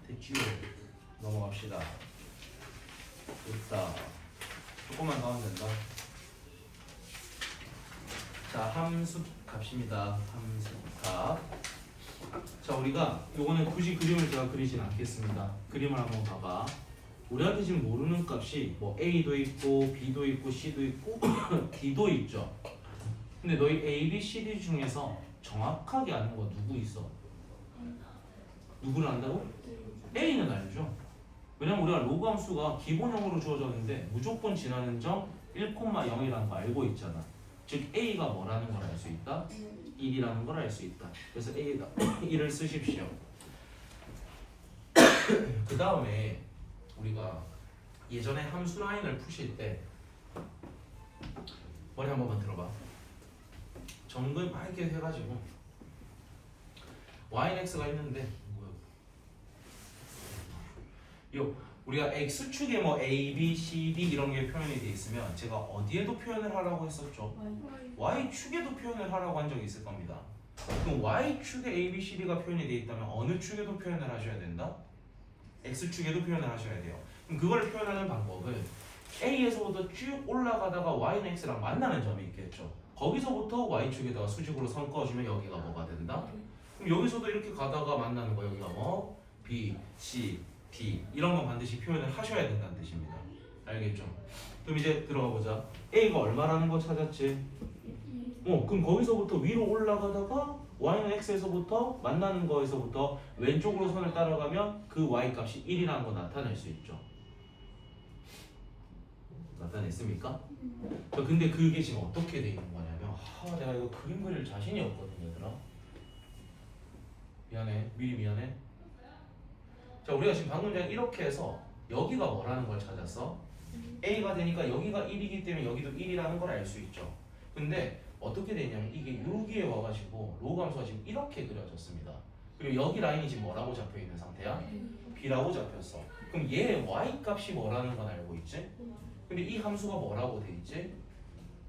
됐죠? 넘어갑시다. 됐다. 조금만 더 하면 된다. 자, 함수 값입니다. 함수 값. 자, 우리가 요거는 굳이 그림을 제가 그리진 않겠습니다. 그림을 한번 봐봐. 우리한테 지금 모르는 값이 뭐 a도 있고 b도 있고 c도 있고 d도 있죠. 근데 너희 a, b, c, d 중에서 정확하게 아는 거 누구 있어? 누구를 안다고? a는 알죠. 왜냐면 우리가 로그 함수가 기본형으로 주어졌는데 무조건 지나는 점 1,0이라는 거 알고 있잖아. 즉 a가 뭐라는 걸 알 수 있다? 1이라는 걸 알 수 있다. 그래서 a가 1을 쓰십시오. 그 다음에 우리가 예전에 함수 라인을 푸실 때 머리 한 번만 들어봐. 정근 막 이렇게 해가지고 y는 x가 있는데 뭐야? 요 우리가 x축에 뭐 a, b, c, d 이런 게 표현이 돼 있으면 제가 어디에도 표현을 하라고 했었죠? y축에도 표현을 하라고 한 적이 있을 겁니다. 그럼 y축에 a, b, c, d가 표현이 돼 있다면 어느 축에도 표현을 하셔야 된다? x축에도 표현을 하셔야 돼요. 그럼 그걸 표현하는 방법은 a에서부터 쭉 올라가다가 y는 x랑 만나는 점이 있겠죠. 거기서부터 y축에다가 수직으로 선 그어주면 여기가 뭐가 된다? 그럼 여기서도 이렇게 가다가 만나는 거 여기가 뭐? B, C, D 이런 건 반드시 표현을 하셔야 된다는 뜻입니다. 알겠죠? 그럼 이제 들어가 보자. A가 얼마라는 거 찾았지? 그럼 거기서부터 위로 올라가다가 y는 x에서부터 만나는 거에서부터 왼쪽으로 선을 따라가면 그 y 값이 1이라는 거 나타낼 수 있죠. 나타냈습니까? 저 근데 그게 지금 어떻게 돼 있는 거냐면 내가 이거 그림 그릴 자신이 없거든요, 얘들아. 미안해, 미리 미안해. 자, 우리가 지금 방금 전에 이렇게 해서 여기가 뭐라는 걸 찾았어? A가 되니까 여기가 1이기 때문에 여기도 1이라는 걸 알 수 있죠. 근데 어떻게 되냐면 이게 여기에 와가지고 로그 함수가 지금 이렇게 그려졌습니다. 그리고 여기 라인이 지금 뭐라고 잡혀 있는 상태야? B라고 잡혔어. 그럼 얘 y 값이 뭐라는 건 알고 있지? 근데 이 함수가 뭐라고 돼 있지?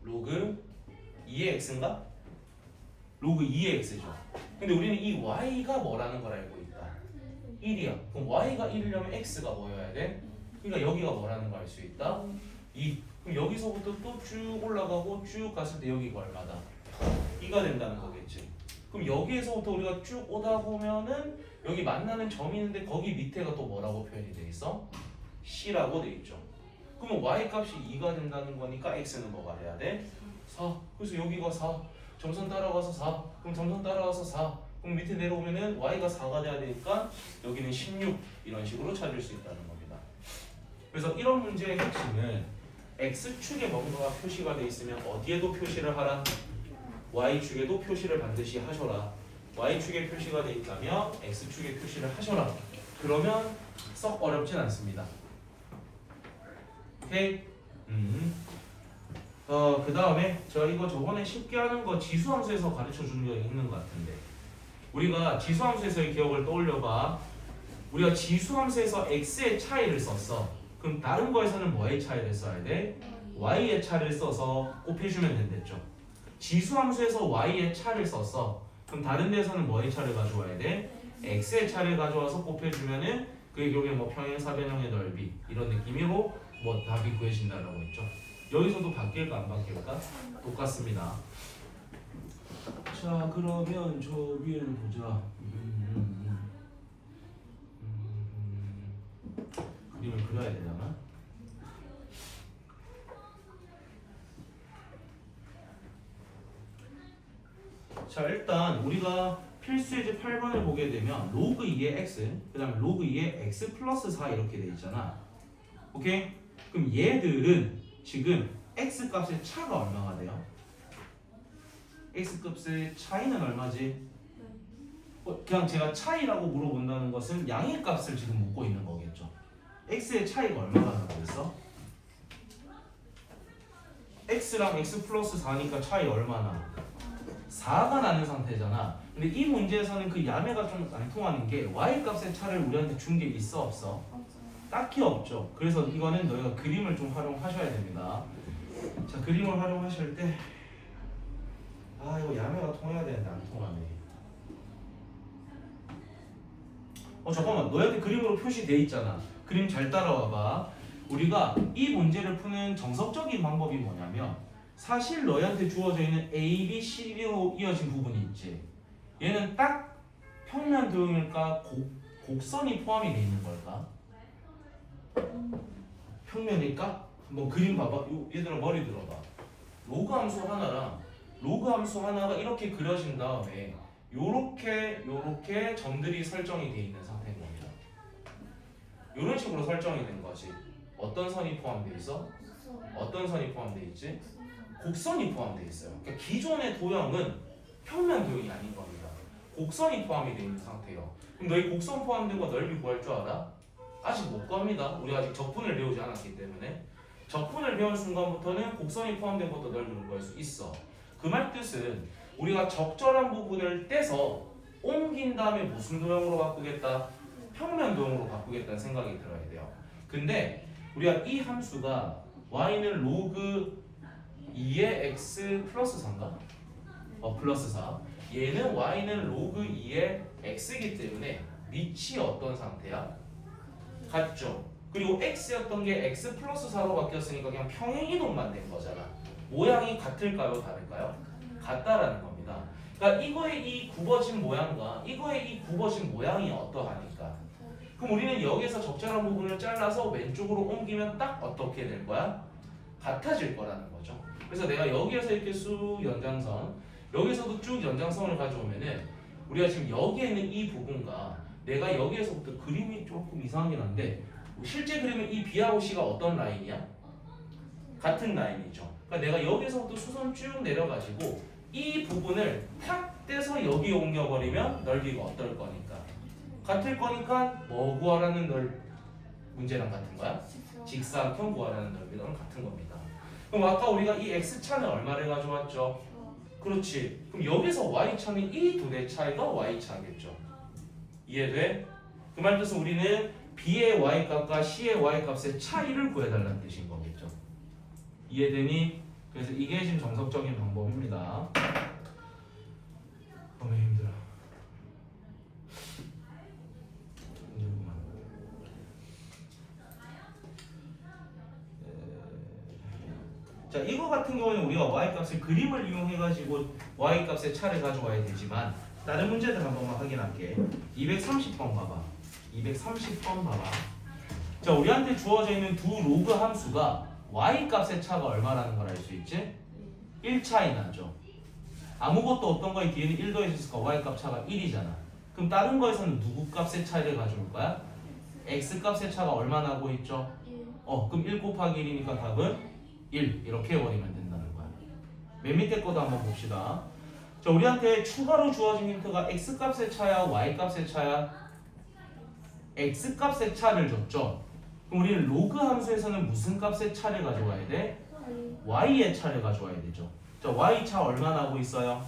로그 2의 x인가? 로그 2의 x죠. 근데 우리는 이 y가 뭐라는 걸 알고 있다. 1이야. 그럼 y가 1이려면 x가 뭐여야 돼? 그러니까 여기가 뭐라는 걸 알 수 있다. 2. 그럼 여기서부터 또 쭉 올라가고 쭉 갔을 때 여기가 얼마다? 2가 된다는 거겠지. 그럼 여기에서부터 우리가 쭉 오다 보면은 여기 만나는 점이 있는데 거기 밑에가 또 뭐라고 표현이 돼 있어? C라고 돼 있죠. 그러면 y 값이 2가 된다는 거니까 x는 뭐가 돼야 돼? 4. 그래서 여기가 4. 점선 따라가서 4. 그럼 점선 따라가서 4. 그럼 밑에 내려오면은 y가 4가 돼야 되니까 여기는 16 이런 식으로 찾을 수 있다는 겁니다. 그래서 이런 문제의 핵심은 x축에 뭔가가 표시가 돼 있으면 어디에도 표시를 하라. y축에도 표시를 반드시 하셔라. y축에 표시가 돼 있다면 x축에 표시를 하셔라. 그러면 썩 어렵진 않습니다. 오케이? 그 다음에 저 이거 저번에 쉽게 하는 거 지수함수에서 가르쳐 주는 게 있는 것 같은데 우리가 지수함수에서의 기억을 떠올려봐. 우리가 지수함수에서 x의 차이를 썼어. 그럼 다른 거에서는 뭐의 차이를 써야 돼? y의 차를 써서 곱해주면 된댔죠. 지수함수에서 y의 차를 썼어. 그럼 다른 데서는 뭐의 차를 가져와야 돼? x의 차를 가져와서 곱해주면은 그게 결국에 뭐 평행사변형의 넓이 이런 느낌으로 뭐 답이 구해진다라고 했죠. 여기서도 바뀔까 안 바뀔까? 똑같습니다. 자, 그러면 저 위에를 보자. 그림을 그려야 되잖아. 자, 일단 우리가 필수예제 8번을 보게 되면 로그 2의 x, 그 다음에 로그 2의 x 플러스 4 이렇게 돼 있잖아. 오케이? 그럼 얘들은 지금 x 값의 차가 얼마가 돼요? x 값의 차이는 얼마지? 그냥 제가 차이라고 물어본다는 것은 양의 값을 지금 묻고 있는 거겠죠. x의 차이가 얼마가 나고 있어? x랑 x 플러스 4니까 차이 얼마나? 4가 나는 상태잖아. 근데 이 문제에서는 그 야매가 좀 안 통하는 게 y 값의 차를 우리한테 준 게 있어 없어? 딱히 없죠. 그래서 이거는 너희가 그림을 좀 활용하셔야 됩니다. 자, 그림을 활용하실 때 이거 야매가 통해야 되는데 안 통하네. 잠깐만, 너희한테 그림으로 표시돼 있잖아. 그림 잘 따라와봐. 우리가 이 문제를 푸는 정석적인 방법이 뭐냐면 사실 너희한테 주어져 있는 A, B, C로 이어진 부분이 있지. 얘는 딱 평면 도형일까? 곡선이 포함이 돼 있는 걸까? 평면일까? 한번 그림 봐봐. 얘들아 머리 들어봐. 로그 함수 하나랑 로그 함수 하나가 이렇게 그려진 다음에 요렇게 점들이 설정이 돼 있는 상태인 겁니다. 이런 식으로 설정이 된 거지. 어떤 선이 포함되어 있어? 어떤 선이 포함되어 있지? 곡선이 포함되어 있어요. 그러니까 기존의 도형은 평면 도형이 아닌 겁니다. 곡선이 포함이 되어 있는 상태예요. 그럼 너희 곡선 포함된 거 넓이 구할 줄 알아? 아직 못 구합니다. 우리가 아직 적분을 배우지 않았기 때문에. 적분을 배운 순간부터는 곡선이 포함된 것도 넓이를 구할 수 있어. 그 말 뜻은 우리가 적절한 부분을 떼서 옮긴 다음에 무슨 도형으로 바꾸겠다? 평면 도형으로 바꾸겠다는 생각이 들어야 돼요. 근데 우리가 이 함수가 y는 로그 2의 x 플러스 4인가? 플러스 4. 얘는 y는 로그 2의 x이기 때문에 밑이 어떤 상태야? 같죠? 그리고 x였던 게 x 플러스 4로 바뀌었으니까 그냥 평행 이동만 된 거잖아. 모양이 같을까요? 다를까요? 같다라는 겁니다. 그러니까 이거의 이 굽어진 모양과 이거의 이 굽어진 모양이 어떠하니까. 그럼 우리는 여기서 적절한 부분을 잘라서 왼쪽으로 옮기면 딱 어떻게 될 거야? 같아질 거라는 거죠. 그래서 내가 여기에서 이렇게 쑥 연장선, 여기서도 쭉 연장선을 가져오면은 우리가 지금 여기에 있는 이 부분과 내가 여기에서부터 그림이 조금 이상하긴 한데 실제 그림은 이 B하고 C가 어떤 라인이야? 같은 라인이죠. 그러니까 내가 여기서부터 수선 쭉 내려가지고 이 부분을 탁 떼서 여기 옮겨버리면 넓이가 어떨 거니까? 같을 거니까 뭐 구하라는 문제랑 같은 거야? 직사각형 구하라는 넓이랑 같은 겁니다. 그럼 아까 우리가 이 x차는 얼마를 가져왔죠? 그렇지. 그럼 여기서 y차는 이 둘의 차이가 y차겠죠. 이해돼? 그 말 뜻은 우리는 b의 y값과 c의 y값의 차이를 구해달라는 뜻인 거겠죠. 이해되니? 그래서 이게 지금 정석적인 방법입니다. 너무 힘들어. 자, 이거 같은 경우는 우리가 y값을 그림을 이용해가지고 y값의 차를 가져와야 되지만 다른 문제들 한 번만 확인할게. 230번 봐봐. 230번 봐봐. 자, 우리한테 주어져 있는 두 로그 함수가 y값의 차가 얼마라는 걸 알 수 있지? 1차이 나죠. 아무것도 없던 거에 뒤에는 1 더해졌으니까 y값 차가 1이잖아. 그럼 다른 거에서는 누구 값의 차이를 가져올 거야? x값의 차가 얼마 나고 있죠? 그럼 1 곱하기 1이니까 답은 1 이렇게 해버리면 된다는 거야. 맨 밑에 것도 한번 봅시다. 자, 우리한테 추가로 주어진 힌트가 x값의 차야 y값의 차야? x값의 차를 줬죠. 그럼 우리는 로그 함수에서는 무슨 값의 차를 가져와야 돼? y의 차를 가져와야 되죠. 자, y차 얼마 나고 있어요?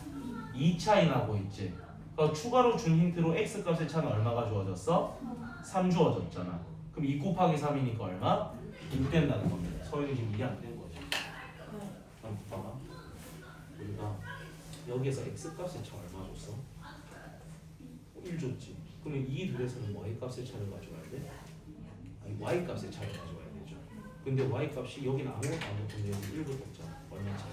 2차이 나고 있지. 그러니까 추가로 준 힌트로 x값의 차는 얼마가 주어졌어? 3 주어졌잖아. 그럼 2 곱하기 3이니까 얼마? 6 된다는 겁니다. 서울이 지금 이해 안 된 거죠. 그럼 봐봐. 우리가 여기에서 x값의 차 얼마 줬어? 1 줬지. 그러면 이 둘에서는 y값의 차를 가져와야 돼? 아니, y값의 차를 가져와야 되죠. 근데 y값이 여기는 아무것도 안 붙었는데 여기 1부터 없잖아. 얼마 차이?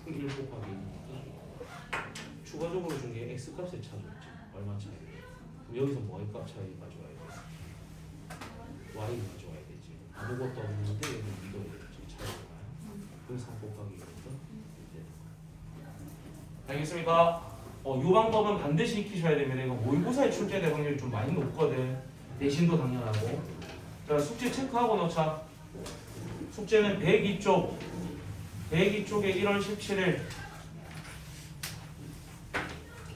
그럼 1 곱하기 1이니까 추가적으로 준 게 x값의 차 줬지. 얼마 차이? 그럼 여기서 y값 차이 가져와야 돼. y 가져와야 되지. 아무것도 없는데 여기 2 더해야지. 차이가 나요. 그럼 3 곱하기 1이니까 알겠습니까? 이 방법은 반드시 익히셔야 됩니다. 이거 모의고사에 출제될 확률이 좀 많이 높거든. 내신도 당연하고. 자, 숙제 체크하고 넣자. 숙제는 102쪽. 102쪽에 1월 17일.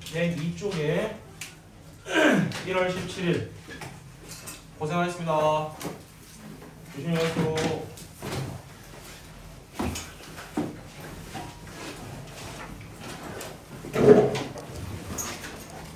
102쪽에 1월 17일. 고생하셨습니다. 조심히 가세요.